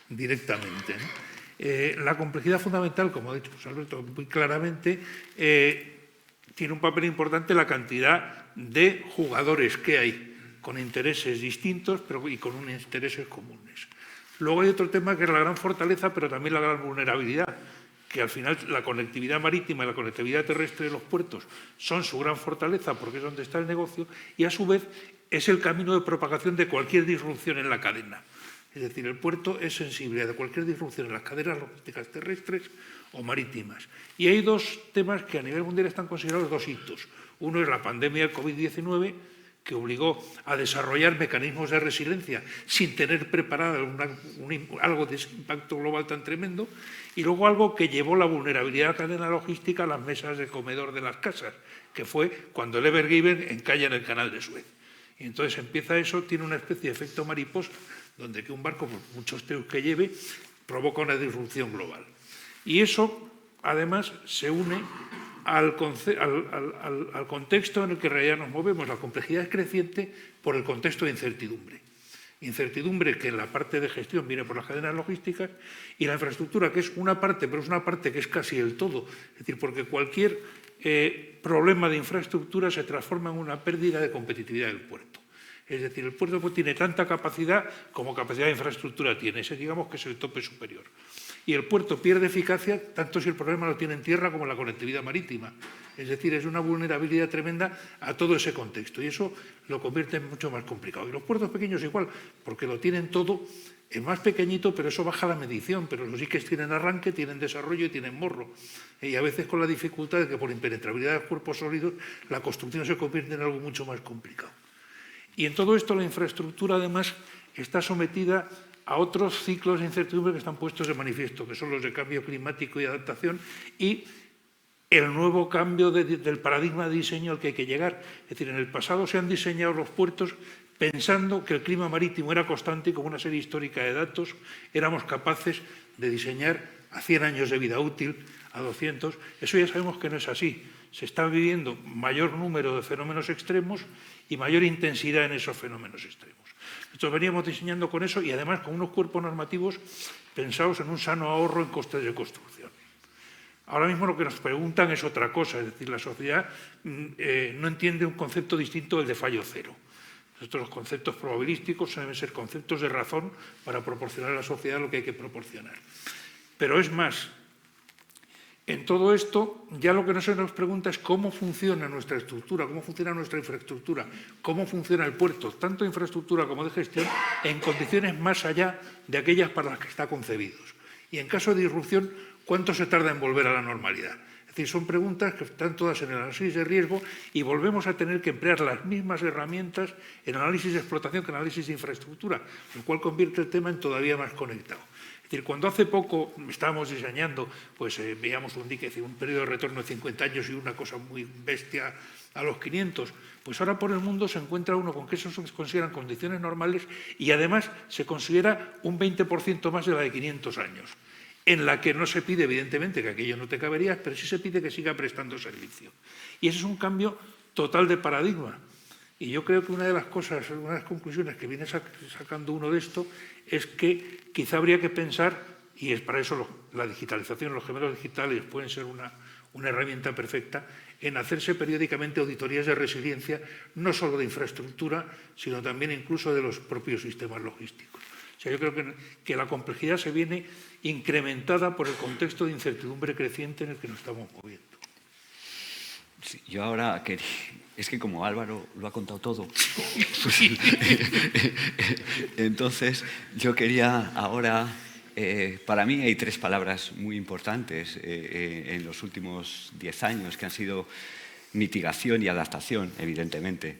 Speaker 9: directamente, ¿no? La complejidad fundamental, como ha dicho José Alberto muy claramente, tiene un papel importante la cantidad de jugadores que hay, con intereses distintos y con unos intereses comunes. Luego hay otro tema que es la gran fortaleza, pero también la gran vulnerabilidad, que al final la conectividad marítima y la conectividad terrestre de los puertos son su gran fortaleza porque es donde está el negocio, y a su vez es el camino de propagación de cualquier disrupción en la cadena. Es decir, el puerto es sensible a cualquier disrupción en las cadenas logísticas terrestres o marítimas. Y hay dos temas que a nivel mundial están considerados dos hitos. Uno es la pandemia del COVID-19, que obligó a desarrollar mecanismos de resiliencia sin tener preparado algo de ese impacto global tan tremendo, y luego algo que llevó la vulnerabilidad de la cadena logística a las mesas de comedor de las casas, que fue cuando el Ever Given encalla en el canal de Suez. Y entonces empieza eso, tiene una especie de efecto mariposa, donde que un barco, por muchos teus que lleve, provoca una disrupción global. Y eso, además, se une al contexto en el que en realidad nos movemos. La complejidad es creciente por el contexto de incertidumbre. Incertidumbre que en la parte de gestión viene por las cadenas logísticas, y la infraestructura, que es una parte, pero es una parte que es casi el todo. Es decir, porque cualquier problema de infraestructura se transforma en una pérdida de competitividad del puerto. Es decir, el puerto tiene tanta capacidad como capacidad de infraestructura tiene. Ese, digamos, que es el tope superior. Y el puerto pierde eficacia tanto si el problema lo tiene en tierra como en la conectividad marítima. Es decir, es una vulnerabilidad tremenda a todo ese contexto, y eso lo convierte en mucho más complicado. Y los puertos pequeños igual, porque lo tienen todo, es más pequeñito, pero eso baja la medición, pero los diques tienen arranque, tienen desarrollo y tienen morro. Y a veces con la dificultad de que por impenetrabilidad de cuerpos sólidos la construcción se convierte en algo mucho más complicado. Y en todo esto la infraestructura además está sometida a otros ciclos de incertidumbre que están puestos de manifiesto, que son los de cambio climático y adaptación, y el nuevo cambio del paradigma de diseño al que hay que llegar. Es decir, en el pasado se han diseñado los puertos pensando que el clima marítimo era constante y con una serie histórica de datos éramos capaces de diseñar a 100 años de vida útil, a 200. Eso ya sabemos que no es así. Se está viviendo mayor número de fenómenos extremos y mayor intensidad en esos fenómenos extremos. Nosotros veníamos diseñando con eso y además con unos cuerpos normativos pensados en un sano ahorro en costes de construcción. Ahora mismo lo que nos preguntan es otra cosa, es decir, la sociedad no entiende un concepto distinto del de fallo cero. Los conceptos probabilísticos deben ser conceptos de razón para proporcionar a la sociedad lo que hay que proporcionar. Pero es más, en todo esto ya lo que no se nos pregunta es cómo funciona nuestra estructura, cómo funciona nuestra infraestructura, cómo funciona el puerto, tanto de infraestructura como de gestión, en condiciones más allá de aquellas para las que está concebido. Y en caso de disrupción, ¿cuánto se tarda en volver a la normalidad? Es decir, son preguntas que están todas en el análisis de riesgo y volvemos a tener que emplear las mismas herramientas en análisis de explotación que en análisis de infraestructura, lo cual convierte el tema en todavía más conectado. Es decir, cuando hace poco estábamos diseñando, pues veíamos un dique, un periodo de retorno de 50 años y una cosa muy bestia a los 500, pues ahora por el mundo se encuentra uno con que eso se consideran condiciones normales y además se considera un 20% más de la de 500 años. En la que no se pide, evidentemente, que aquello no te cabería, pero sí se pide que siga prestando servicio. Y ese es un cambio total de paradigma. Y yo creo que una de las cosas, una de las conclusiones que viene sacando uno de esto es que quizá habría que pensar, y es para eso la digitalización, los gemelos digitales pueden ser una herramienta perfecta, en hacerse periódicamente auditorías de resiliencia, no solo de infraestructura, sino también incluso de los propios sistemas logísticos. O sea, yo creo que la complejidad se viene incrementada por el contexto de incertidumbre creciente en el que nos estamos moviendo.
Speaker 6: Sí, yo ahora, es que como Álvaro lo ha contado todo, pues, entonces yo quería ahora, para mí hay tres palabras muy importantes en los últimos 10 años que han sido mitigación y adaptación, evidentemente,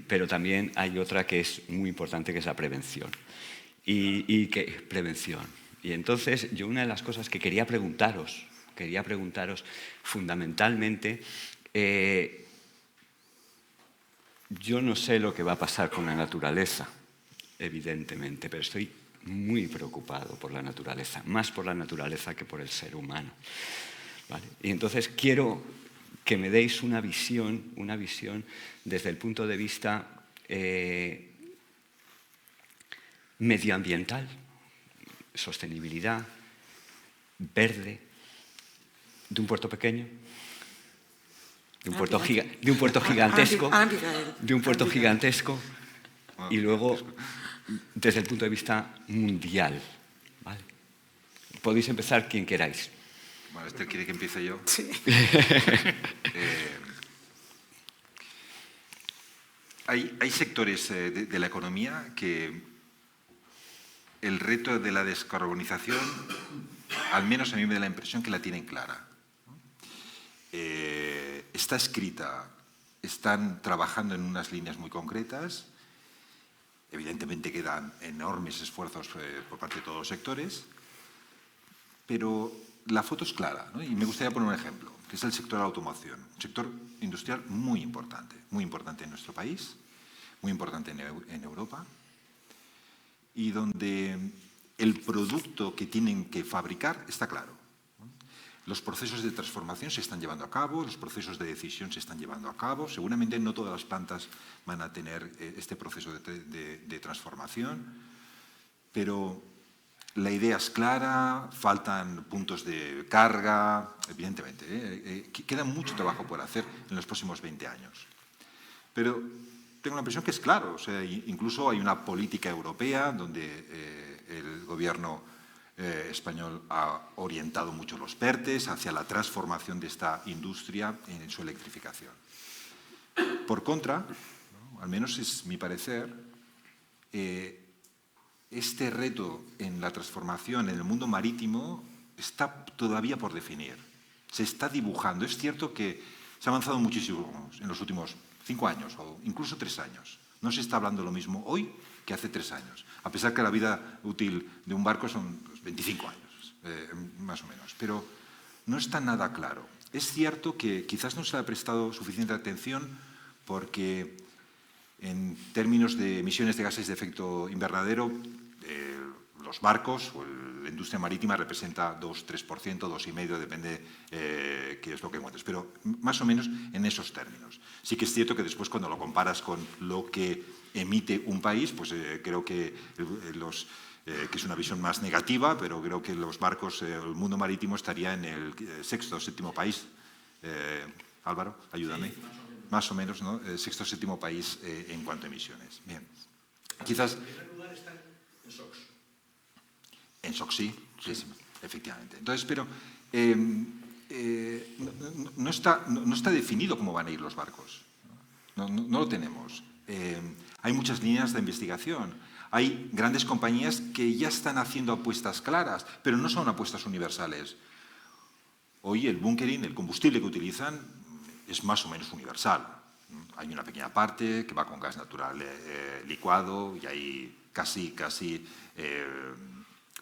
Speaker 6: pero también hay otra que es muy importante, que es la prevención. Prevención. Y entonces, yo una de las cosas que quería preguntaros fundamentalmente, yo no sé lo que va a pasar con la naturaleza, evidentemente, pero estoy muy preocupado por la naturaleza, más por la naturaleza que por el ser humano. ¿Vale? Y entonces quiero que me deis una visión desde el punto de vista medioambiental, sostenibilidad, verde, de un puerto pequeño, de un puerto gigantesco, y luego desde el punto de vista mundial. ¿Vale? Podéis empezar quien queráis.
Speaker 8: Bueno, ¿este quiere que empiece yo?
Speaker 7: Sí.
Speaker 8: Hay sectores de la economía que el reto de la descarbonización, al menos a mí me da la impresión que la tienen clara. Está escrita, están trabajando en unas líneas muy concretas, evidentemente quedan enormes esfuerzos por parte de todos los sectores, pero la foto es clara, ¿no? Y me gustaría poner un ejemplo, que es el sector de la automoción, un sector industrial muy importante en nuestro país, muy importante en Europa, y donde el producto que tienen que fabricar está claro. Los procesos de transformación se están llevando a cabo, los procesos de decisión se están llevando a cabo. Seguramente no todas las plantas van a tener este proceso de transformación, pero la idea es clara, faltan puntos de carga, evidentemente. Queda mucho trabajo por hacer en los próximos 20 años. Pero tengo la impresión que es claro. O sea, incluso hay una política europea donde el gobierno español ha orientado mucho los PERTEs hacia la transformación de esta industria en su electrificación. Por contra, ¿no?, al menos es mi parecer, este reto en la transformación en el mundo marítimo está todavía por definir. Se está dibujando. Es cierto que se ha avanzado muchísimo en los últimos 5 años o incluso 3 años. No se está hablando lo mismo hoy que hace 3 años, a pesar que la vida útil de un barco son 25 años, más o menos. Pero no está nada claro. Es cierto que quizás no se le ha prestado suficiente atención porque en términos de emisiones de gases de efecto invernadero, los barcos o la industria marítima representa 2-3%, 2,5%, depende qué es lo que encuentres, pero más o menos en esos términos. Sí que es cierto que después cuando lo comparas con lo que emite un país, pues creo que que es una visión más negativa, pero creo que los barcos, el mundo marítimo estaría en el 6º o 7º país. Álvaro, ayúdame. Sí, más o menos, ¿no? 6º o 7º país en cuanto a emisiones. Bien. Quizás... En primer lugar está en SOx. En SOx, sí, efectivamente. Entonces, pero no está definido cómo van a ir los barcos. No lo tenemos. Hay muchas líneas de investigación. Hay grandes compañías que ya están haciendo apuestas claras, pero no son apuestas universales. Hoy el bunkering, el combustible que utilizan, es más o menos universal. Hay una pequeña parte que va con gas natural licuado y hay casi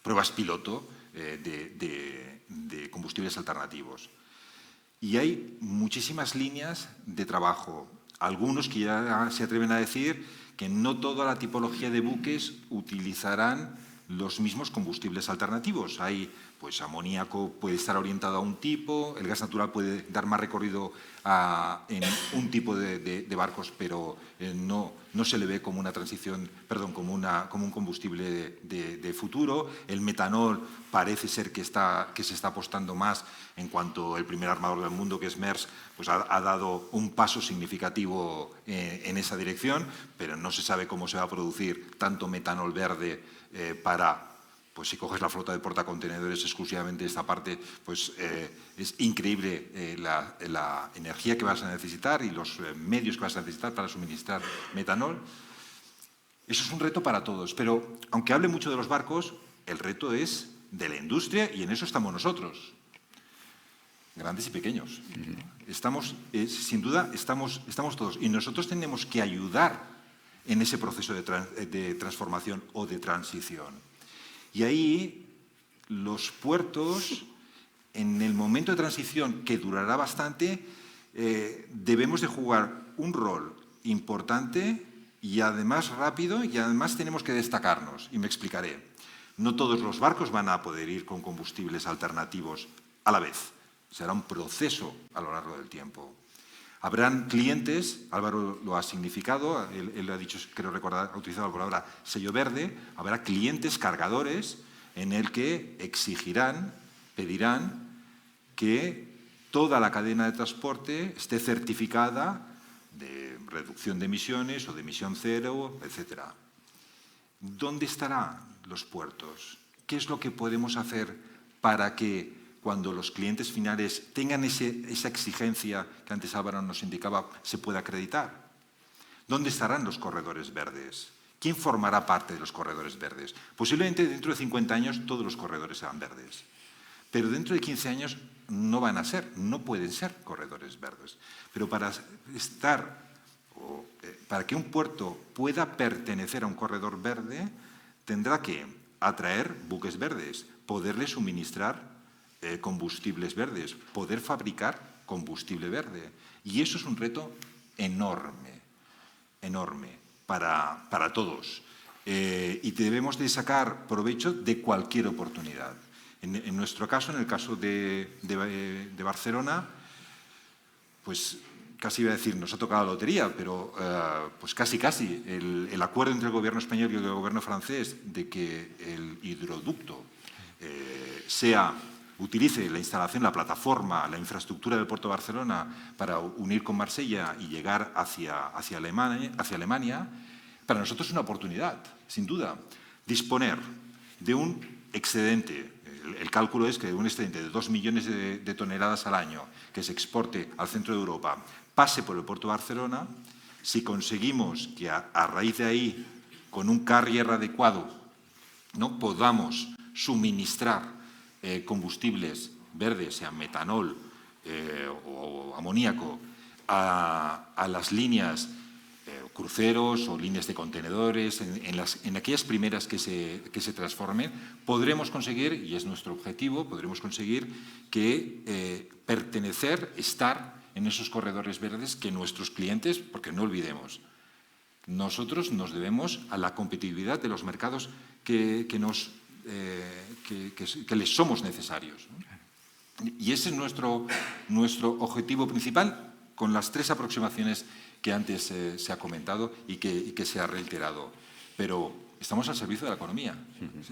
Speaker 8: pruebas piloto de combustibles alternativos. Y hay muchísimas líneas de trabajo. Algunos que ya se atreven a decir que no toda la tipología de buques utilizarán los mismos combustibles alternativos. Hay, pues, amoníaco puede estar orientado a un tipo, el gas natural puede dar más recorrido en un tipo de barcos, pero no se le ve como una transición, perdón, como un combustible de futuro. El metanol parece ser que se está apostando más, en cuanto el primer armador del mundo, que es Maersk, pues ha dado un paso significativo en esa dirección, pero no se sabe cómo se va a producir tanto metanol verde para... Pues si coges la flota de portacontenedores exclusivamente esta parte, pues es increíble la energía que vas a necesitar y los medios que vas a necesitar para suministrar metanol. Eso es un reto para todos, pero aunque hable mucho de los barcos, el reto es de la industria y en eso estamos nosotros, grandes y pequeños. Sin duda, estamos todos y nosotros tenemos que ayudar en ese proceso de transformación o de transición. Y ahí los puertos, en el momento de transición, que durará bastante, debemos de jugar un rol importante y además rápido, y además tenemos que destacarnos, y me explicaré. No todos los barcos van a poder ir con combustibles alternativos a la vez. Será un proceso a lo largo del tiempo. Habrán clientes, Álvaro lo ha significado, él ha dicho, creo recordar, ha utilizado la palabra sello verde, habrá clientes cargadores en el que exigirán, pedirán que toda la cadena de transporte esté certificada de reducción de emisiones o de emisión cero, etc. ¿Dónde estarán los puertos? ¿Qué es lo que podemos hacer para que cuando los clientes finales tengan esa exigencia que antes Álvaro nos indicaba, se pueda acreditar? ¿Dónde estarán los corredores verdes? ¿Quién formará parte de los corredores verdes? Posiblemente dentro de 50 años todos los corredores serán verdes, pero dentro de 15 años no van a ser, no pueden ser corredores verdes. Pero para que un puerto pueda pertenecer a un corredor verde, tendrá que atraer buques verdes, poderle suministrar combustibles verdes, poder fabricar combustible verde. Y eso es un reto enorme, enorme. para todos. Y debemos de sacar provecho de cualquier oportunidad. En nuestro caso, en el caso de Barcelona, pues casi iba a decir, nos ha tocado la lotería, pero pues casi. El acuerdo entre el gobierno español y el gobierno francés de que el hidroducto utilice la instalación, la plataforma, la infraestructura del puerto de Barcelona para unir con Marsella y llegar hacia Alemania, para nosotros es una oportunidad, sin duda. Disponer de un excedente, el cálculo es que un excedente de 2 millones de toneladas al año que se exporte al centro de Europa pase por el puerto de Barcelona. Si conseguimos que a raíz de ahí, con un carrier adecuado, ¿no?, podamos suministrar combustibles verdes, sea metanol o amoníaco, a las líneas cruceros o líneas de contenedores, en aquellas primeras que se transformen, podremos conseguir, y es nuestro objetivo, podremos conseguir que estar en esos corredores verdes que nuestros clientes, porque no olvidemos, nosotros nos debemos a la competitividad de los mercados que les somos necesarios, ¿no? Y ese es nuestro objetivo principal, con las 3 aproximaciones que antes se ha comentado y que se ha reiterado. Pero estamos al servicio de la economía,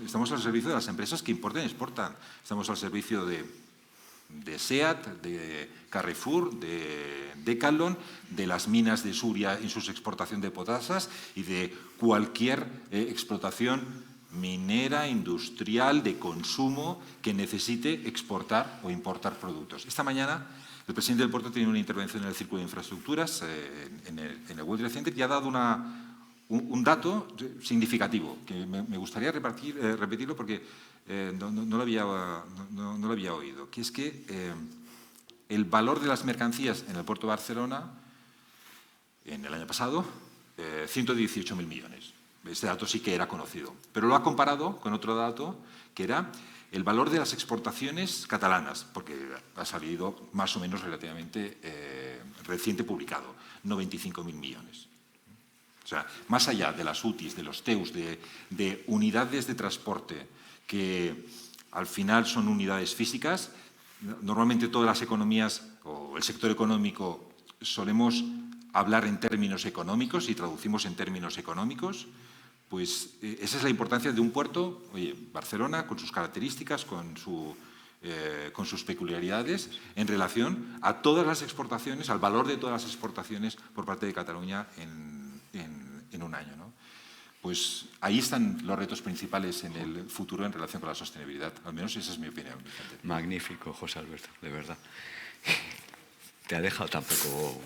Speaker 8: estamos al servicio de las empresas que importan y exportan, estamos al servicio de SEAT, de Carrefour, de Decathlon, de las minas de Suria en su exportación de potasas y de cualquier explotación minera, industrial, de consumo que necesite exportar o importar productos. Esta mañana el presidente del puerto tiene una intervención en el Círculo de Infraestructuras, en el World Trade Center, y ha dado un dato significativo que me gustaría repetirlo porque no lo había oído, que es que el valor de las mercancías en el puerto de Barcelona en el año pasado, 118.000 millones. Este dato sí que era conocido, pero lo ha comparado con otro dato que era el valor de las exportaciones catalanas, porque ha salido más o menos relativamente reciente publicado, 95.000 millones. O sea, más allá de las UTIs, de los TEUs, de unidades de transporte, que al final son unidades físicas, normalmente todas las economías o el sector económico solemos hablar en términos económicos y traducimos en términos económicos. Pues esa es la importancia de un puerto, oye, Barcelona, con sus características, con sus peculiaridades, en relación a todas las exportaciones, al valor de todas las exportaciones por parte de Cataluña en un año, ¿no? Pues ahí están los retos principales en el futuro en relación con la sostenibilidad. Al menos esa es mi opinión, Vicente.
Speaker 6: Magnífico, José Alberto, de verdad. Te ha dejado tampoco...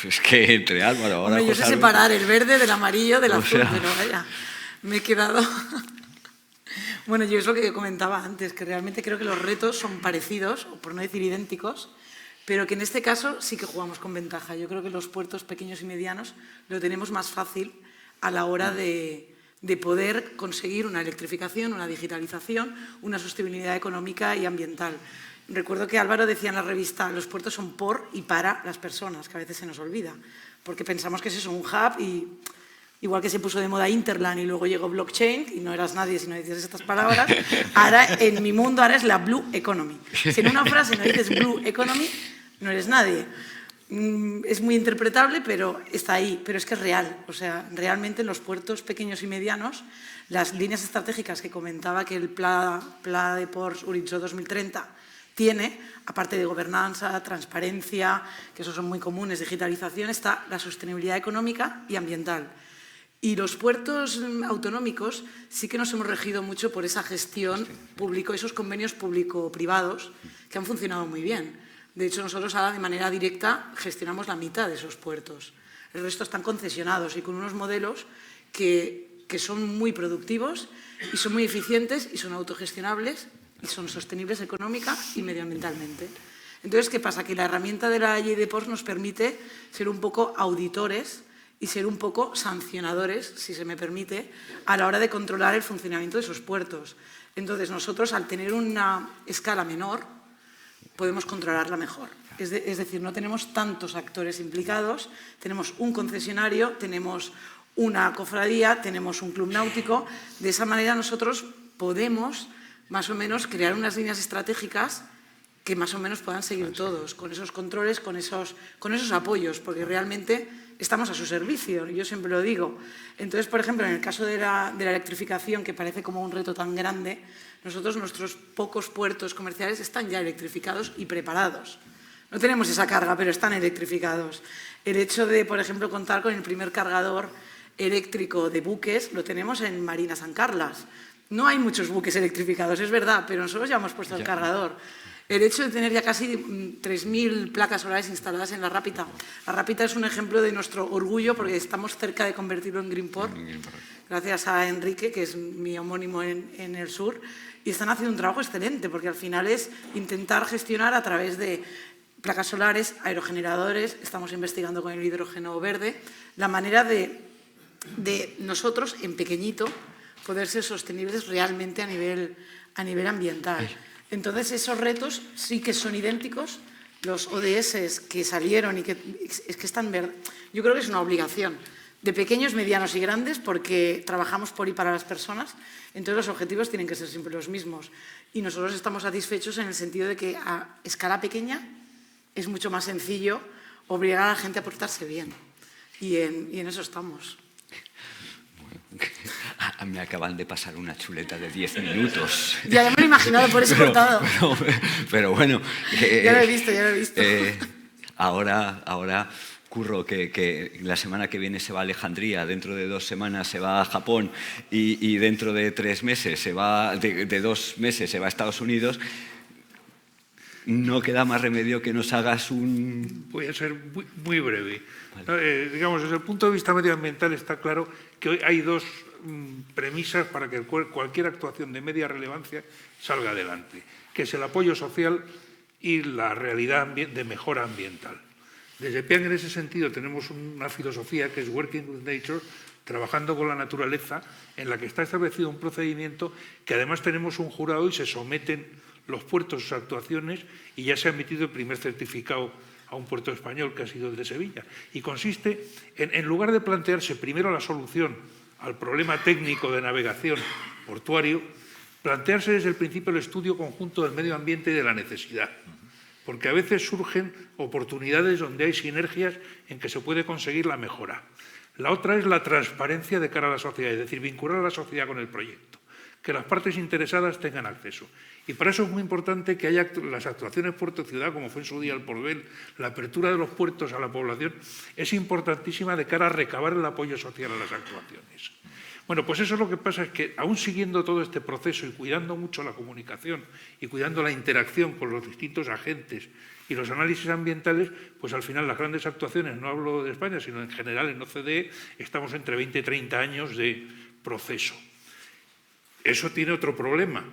Speaker 6: Es que entre Álvaro ahora...
Speaker 7: Hombre, yo sé separar el verde del amarillo del azul, pero vaya, me he quedado... Bueno, yo es lo que comentaba antes, que realmente creo que los retos son parecidos, o por no decir idénticos, pero que en este caso sí que jugamos con ventaja. Yo creo que los puertos pequeños y medianos lo tenemos más fácil a la hora de poder conseguir una electrificación, una digitalización, una sostenibilidad económica y ambiental. Recuerdo que Álvaro decía en la revista, los puertos son por y para las personas, que a veces se nos olvida, porque pensamos que es eso, un hub, y igual que se puso de moda Interland y luego llegó blockchain, y no eras nadie si no decías estas palabras, ahora en mi mundo ahora es la Blue Economy. Si en una frase no dices Blue Economy, no eres nadie. Es muy interpretable, pero está ahí, pero es que es real. O sea, realmente en los puertos pequeños y medianos, las líneas estratégicas que comentaba que el Pla de Ports Horitzó 2030 tiene, aparte de gobernanza, transparencia, que esos son muy comunes, digitalización, está la sostenibilidad económica y ambiental. Y los puertos autonómicos sí que nos hemos regido mucho por esa gestión público, esos convenios público-privados que han funcionado muy bien. De hecho, nosotros ahora de manera directa gestionamos la mitad de esos puertos. El resto están concesionados y con unos modelos que son muy productivos y son muy eficientes y son autogestionables y son sostenibles económica y medioambientalmente. Entonces, ¿qué pasa? Que la herramienta de la Llei de Ports nos permite ser un poco auditores y ser un poco sancionadores, si se me permite, a la hora de controlar el funcionamiento de esos puertos. Entonces, nosotros, al tener una escala menor, podemos controlarla mejor. Es decir, no tenemos tantos actores implicados, tenemos un concesionario, tenemos una cofradía, tenemos un club náutico. De esa manera nosotros podemos más o menos crear unas líneas estratégicas que más o menos puedan seguir todos, con esos controles, con esos apoyos, porque realmente estamos a su servicio, yo siempre lo digo. Entonces, por ejemplo, en el caso de la electrificación, que parece como un reto tan grande, nuestros pocos puertos comerciales están ya electrificados y preparados. No tenemos esa carga, pero están electrificados. El hecho de, por ejemplo, contar con el primer cargador eléctrico de buques, lo tenemos en Marina San Carlas. No hay muchos buques electrificados, es verdad, pero nosotros ya hemos puesto el cargador. El hecho de tener ya casi 3.000 placas solares instaladas en la Rápita. La Rápita es un ejemplo de nuestro orgullo porque estamos cerca de convertirlo en Greenport, gracias a Enrique, que es mi homónimo en el sur, y están haciendo un trabajo excelente porque al final es intentar gestionar a través de placas solares, aerogeneradores, estamos investigando con el hidrógeno verde, la manera de nosotros, en pequeñito, poder ser sostenibles realmente a nivel ambiental. Entonces, esos retos sí que son idénticos. Los ODS que salieron y que están... Yo creo que es una obligación de pequeños, medianos y grandes porque trabajamos por y para las personas. Entonces, los objetivos tienen que ser siempre los mismos. Y nosotros estamos satisfechos en el sentido de que a escala pequeña es mucho más sencillo obligar a la gente a portarse bien. Y en eso estamos.
Speaker 6: Me acaban de pasar una chuleta de 10 minutos.
Speaker 7: Ya me lo he imaginado, por eso he cortado.
Speaker 6: Pero bueno...
Speaker 7: ya lo he visto.
Speaker 6: Ahora curro que la semana que viene se va a Alejandría, dentro de 2 semanas se va a Japón y dentro de 3 meses de 2 meses se va a Estados Unidos. No queda más remedio que nos hagas un...
Speaker 9: Voy a ser muy breve. Vale. Digamos, desde el punto de vista medioambiental está claro que hoy hay 2 premisas para que cualquier actuación de media relevancia salga adelante, que es el apoyo social y la realidad de mejora ambiental. Desde PIAN, en ese sentido, tenemos una filosofía que es Working with Nature, trabajando con la naturaleza, en la que está establecido un procedimiento que además tenemos un jurado y se someten los puertos a sus actuaciones y ya se ha emitido el primer certificado a un puerto español, que ha sido el de Sevilla. Y consiste en lugar de plantearse primero la solución al problema técnico de navegación portuario, plantearse desde el principio el estudio conjunto del medio ambiente y de la necesidad. Porque a veces surgen oportunidades donde hay sinergias en que se puede conseguir la mejora. La otra es la transparencia de cara a la sociedad, es decir, vincular a la sociedad con el proyecto, que las partes interesadas tengan acceso. Y para eso es muy importante que haya las actuaciones puerto-ciudad, como fue en su día el Porvel, la apertura de los puertos a la población, es importantísima de cara a recabar el apoyo social a las actuaciones. Bueno, pues eso es lo que pasa, es que aún siguiendo todo este proceso y cuidando mucho la comunicación y cuidando la interacción con los distintos agentes y los análisis ambientales, pues al final las grandes actuaciones, no hablo de España, sino en general en OCDE, estamos entre 20 y 30 años de proceso. Eso tiene otro problema.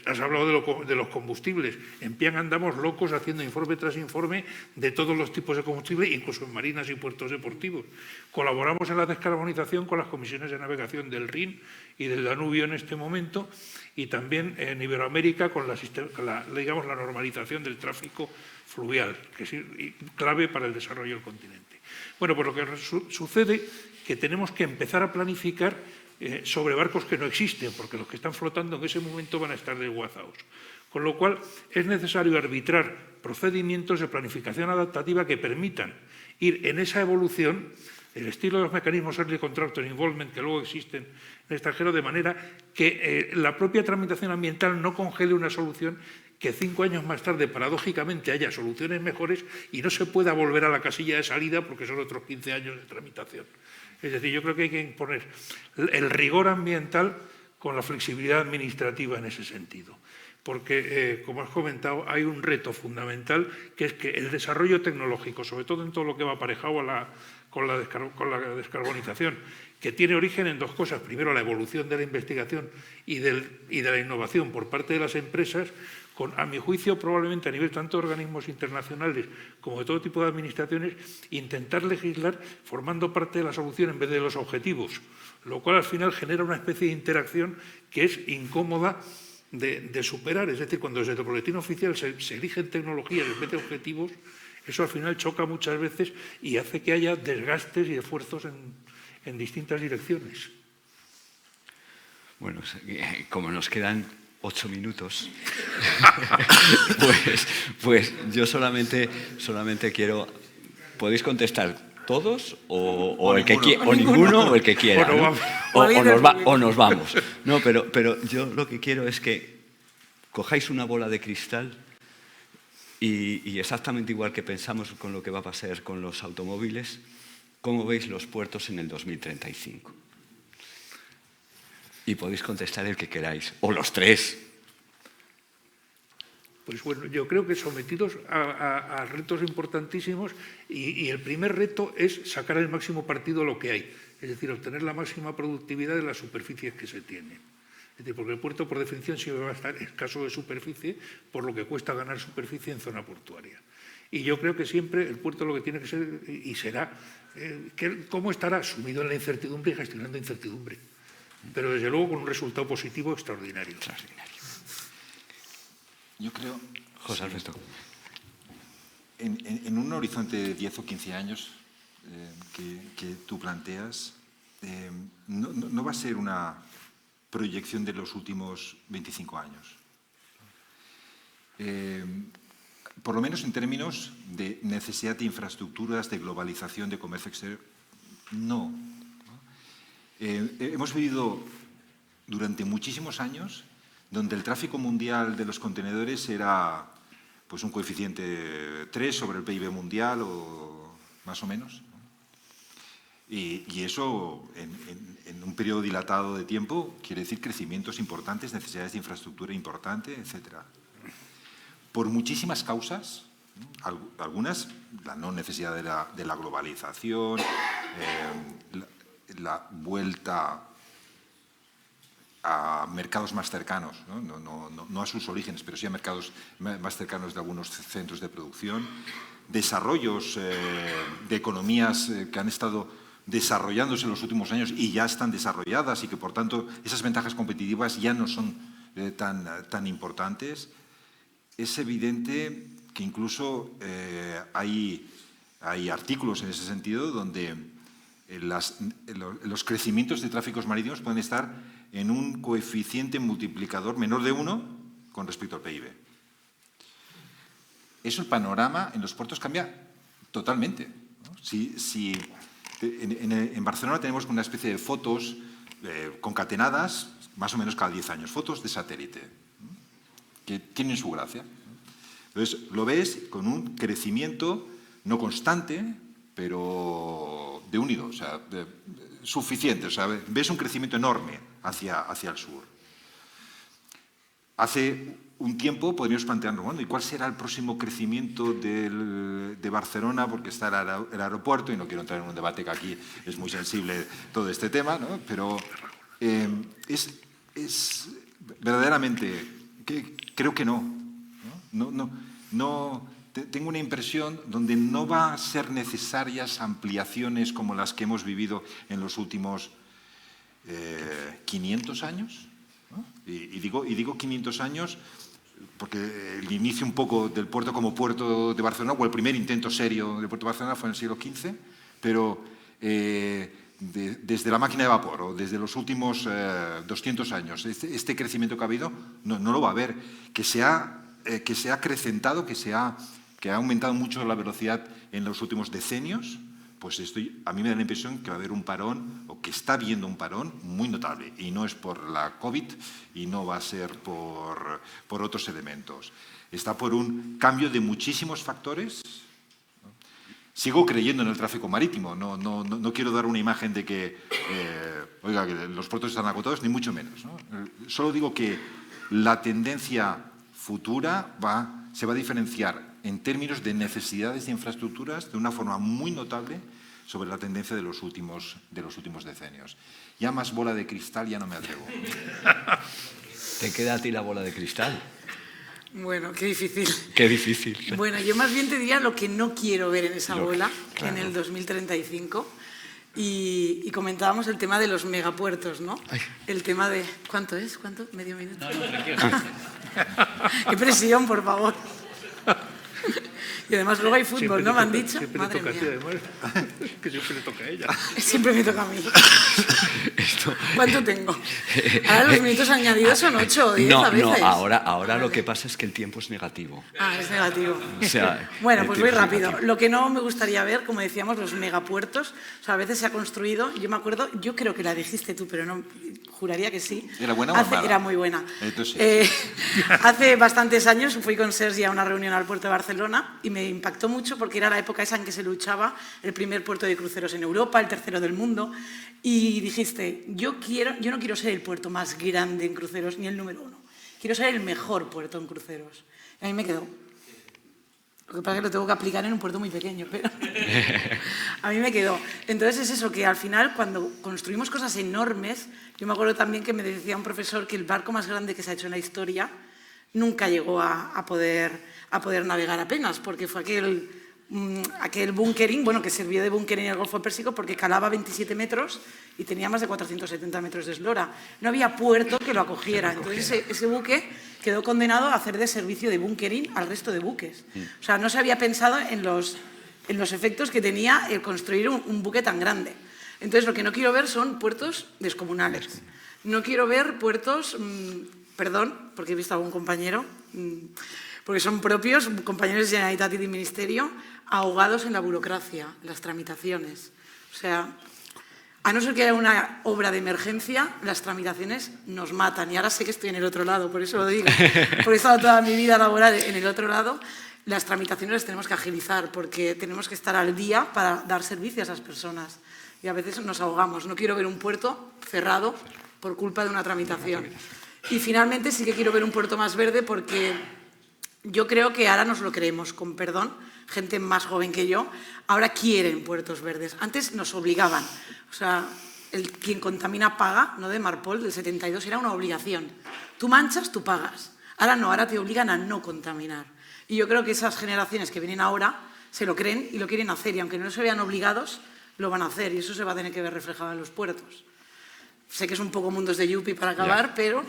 Speaker 9: Has hablado de los combustibles. En PIAN andamos locos haciendo informe tras informe de todos los tipos de combustible, incluso en marinas y puertos deportivos. Colaboramos en la descarbonización con las comisiones de navegación del Rin y del Danubio en este momento, y también en Iberoamérica con la normalización del tráfico fluvial, que es clave para el desarrollo del continente. Bueno, pues lo que sucede es que tenemos que empezar a planificar sobre barcos que no existen, porque los que están flotando en ese momento van a estar desguazados. Con lo cual, es necesario arbitrar procedimientos de planificación adaptativa que permitan ir en esa evolución, el estilo de los mecanismos Early Contractor Involvement que luego existen en el extranjero, de manera que la propia tramitación ambiental no congele una solución, que 5 años más tarde, paradójicamente, haya soluciones mejores y no se pueda volver a la casilla de salida porque son otros 15 años de tramitación. Es decir, yo creo que hay que imponer el rigor ambiental con la flexibilidad administrativa en ese sentido. Porque, como has comentado, hay un reto fundamental, que es que el desarrollo tecnológico, sobre todo en todo lo que va aparejado con la descarbonización, que tiene origen en 2 cosas. Primero, la evolución de la investigación y de la innovación por parte de las empresas, con, a mi juicio, probablemente a nivel tanto de organismos internacionales como de todo tipo de administraciones, intentar legislar formando parte de la solución en vez de los objetivos, lo cual al final genera una especie de interacción que es incómoda de superar. Es decir, cuando desde el boletín oficial se eligen tecnologías en vez de objetivos, eso al final choca muchas veces y hace que haya desgastes y esfuerzos en distintas direcciones.
Speaker 6: Bueno, como nos quedan 8 minutos, pues yo solamente quiero... ¿Podéis contestar todos o ninguno o el que quiera? ¿No? O nos vamos. No, pero yo lo que quiero es que cojáis una bola de cristal y exactamente igual que pensamos con lo que va a pasar con los automóviles, ¿cómo veis los puertos en el 2035? Y podéis contestar el que queráis, o los 3.
Speaker 9: Pues bueno, yo creo que sometidos a retos importantísimos y el primer reto es sacar el máximo partido a lo que hay, es decir, obtener la máxima productividad de las superficies que se tienen. Es decir, porque el puerto, por definición, siempre va a estar escaso de superficie, por lo que cuesta ganar superficie en zona portuaria. Y yo creo que siempre el puerto lo que tiene que ser y será, ¿cómo estará? Sumido en la incertidumbre y gestionando incertidumbre. Pero desde luego con un resultado positivo extraordinario.
Speaker 8: Yo creo,
Speaker 6: José Alberto,
Speaker 8: en un horizonte de 10 o 15 años que tú planteas, no va a ser una proyección de los últimos 25 años. Por lo menos en términos de necesidad de infraestructuras, de globalización, de comercio exterior, no. Hemos vivido durante muchísimos años donde el tráfico mundial de los contenedores era pues, un coeficiente 3 sobre el PIB mundial o más o menos. Y eso, en un periodo dilatado de tiempo, quiere decir crecimientos importantes, necesidades de infraestructura importante, etc. Por muchísimas causas, algunas, la no necesidad de la globalización, la vuelta a mercados más cercanos, no a sus orígenes, pero sí a mercados más cercanos de algunos centros de producción, desarrollos de economías que han estado desarrollándose en los últimos años y ya están desarrolladas y que, por tanto, esas ventajas competitivas ya no son tan importantes. Es evidente que incluso hay artículos en ese sentido donde los crecimientos de tráficos marítimos pueden estar en un coeficiente multiplicador menor de 1 con respecto al PIB. Eso, el panorama en los puertos cambia totalmente, ¿no? En Barcelona tenemos una especie de fotos concatenadas más o menos cada 10 años, fotos de satélite, ¿no? Que tienen su gracia, ¿no? Entonces, lo ves con un crecimiento no constante, pero de unido, o sea, suficiente. O sea, ves un crecimiento enorme hacia el sur. Hace un tiempo podríamos plantearnos, bueno, ¿y cuál será el próximo crecimiento de Barcelona? Porque está el aeropuerto, y no quiero entrar en un debate que aquí es muy sensible todo este tema, ¿no? Pero es verdaderamente, creo que no. Tengo una impresión donde no va a ser necesarias ampliaciones como las que hemos vivido en los últimos 500 años, ¿no? Y digo 500 años porque el inicio un poco del puerto como puerto de Barcelona, o el primer intento serio del puerto de Barcelona, fue en el siglo XV, pero desde la máquina de vapor o desde los últimos 200 años, este crecimiento que ha habido no lo va a haber, que se ha acrecentado, que ha aumentado mucho la velocidad en los últimos decenios. Pues a mí me da la impresión que va a haber un parón, o que está habiendo un parón muy notable, y no es por la COVID y no va a ser por otros elementos. Está por un cambio de muchísimos factores. Sigo creyendo en el tráfico marítimo, no quiero dar una imagen de que, que los puertos están agotados, ni mucho menos, ¿no? Solo digo que la tendencia futura se va a diferenciar en términos de necesidades de infraestructuras de una forma muy notable sobre la tendencia de los últimos decenios. Ya más bola de cristal ya no me atrevo.
Speaker 6: ¿Te queda a ti la bola de cristal?
Speaker 7: Bueno, qué difícil.
Speaker 6: Qué difícil.
Speaker 7: Bueno, yo más bien te diría lo que no quiero ver en esa bola, claro, en el 2035. Y comentábamos el tema de los megapuertos, ¿no? Ay. El tema de... ¿Cuánto es? ¿Cuánto? ¿Medio minuto?
Speaker 10: No, tranquilo.
Speaker 7: Qué presión, por favor. Y además luego hay fútbol, ¿no? Me han dicho.
Speaker 9: Siempre
Speaker 7: Madre
Speaker 9: le toca a ti,
Speaker 7: mía.
Speaker 9: además. Que siempre le toca a ella.
Speaker 7: Siempre me toca a mí. ¿Cuánto tengo? Ahora los minutos añadidos son 8 o 10 a veces.
Speaker 6: No, ahora lo que pasa es que el tiempo es negativo.
Speaker 7: Ah, es negativo.
Speaker 6: O sea,
Speaker 7: bueno,
Speaker 6: el
Speaker 7: pues voy
Speaker 6: tiempo es
Speaker 7: rápido.
Speaker 6: negativo.
Speaker 7: Lo que no me gustaría ver, como decíamos, los megapuertos. O sea, a veces se ha construido, yo me acuerdo, yo creo que la dijiste tú, pero no, juraría que sí.
Speaker 8: ¿Era buena o mala?
Speaker 7: Era muy buena.
Speaker 8: Entonces,
Speaker 7: Hace bastantes años fui con Sergi a una reunión al puerto de Barcelona y me impactó mucho porque era la época esa en que se luchaba el primer puerto de cruceros en Europa, el tercero del mundo. Y dijiste, yo no quiero ser el puerto más grande en cruceros ni el número 1. Quiero ser el mejor puerto en cruceros. Y a mí me quedó. Lo que pasa es que lo tengo que aplicar en un puerto muy pequeño, pero a mí me quedó. Entonces es eso, que al final cuando construimos cosas enormes, yo me acuerdo también que me decía un profesor que el barco más grande que se ha hecho en la historia nunca llegó a poder navegar apenas, porque fue aquel bunkering, bueno, que sirvió de bunkering en el Golfo Pérsico porque calaba 27 metros y tenía más de 470 metros de eslora. No había puerto que lo acogiera. Entonces ese buque quedó condenado a hacer de servicio de bunkering al resto de buques. O sea, no se había pensado en los efectos que tenía el construir un buque tan grande. Entonces lo que no quiero ver son puertos descomunales. No quiero ver puertos, perdón, porque he visto a algún compañero, porque son propios, compañeros de Generalitat y de Ministerio, ahogados en la burocracia, las tramitaciones. O sea, a no ser que haya una obra de emergencia, las tramitaciones nos matan. Y ahora sé que estoy en el otro lado, por eso lo digo. Porque he estado toda mi vida laboral en el otro lado. Las tramitaciones las tenemos que agilizar porque tenemos que estar al día para dar servicio a esas personas. Y a veces nos ahogamos. No quiero ver un puerto cerrado por culpa de una tramitación. Y finalmente sí que quiero ver un puerto más verde porque yo creo que ahora nos lo creemos, con perdón, gente más joven que yo, ahora quieren puertos verdes. Antes nos obligaban. O sea, quien contamina paga, ¿no? De Marpol, del 72, era una obligación. Tú manchas, tú pagas. Ahora no, ahora te obligan a no contaminar. Y yo creo que esas generaciones que vienen ahora se lo creen y lo quieren hacer. Y aunque no se vean obligados, lo van a hacer. Y eso se va a tener que ver reflejado en los puertos. Sé que es un poco mundos de Yuppie para acabar, pero...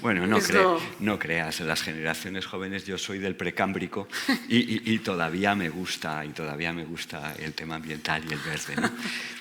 Speaker 6: Bueno, no creas, en las generaciones jóvenes yo soy del precámbrico y todavía me gusta el tema ambiental y el verde, ¿no?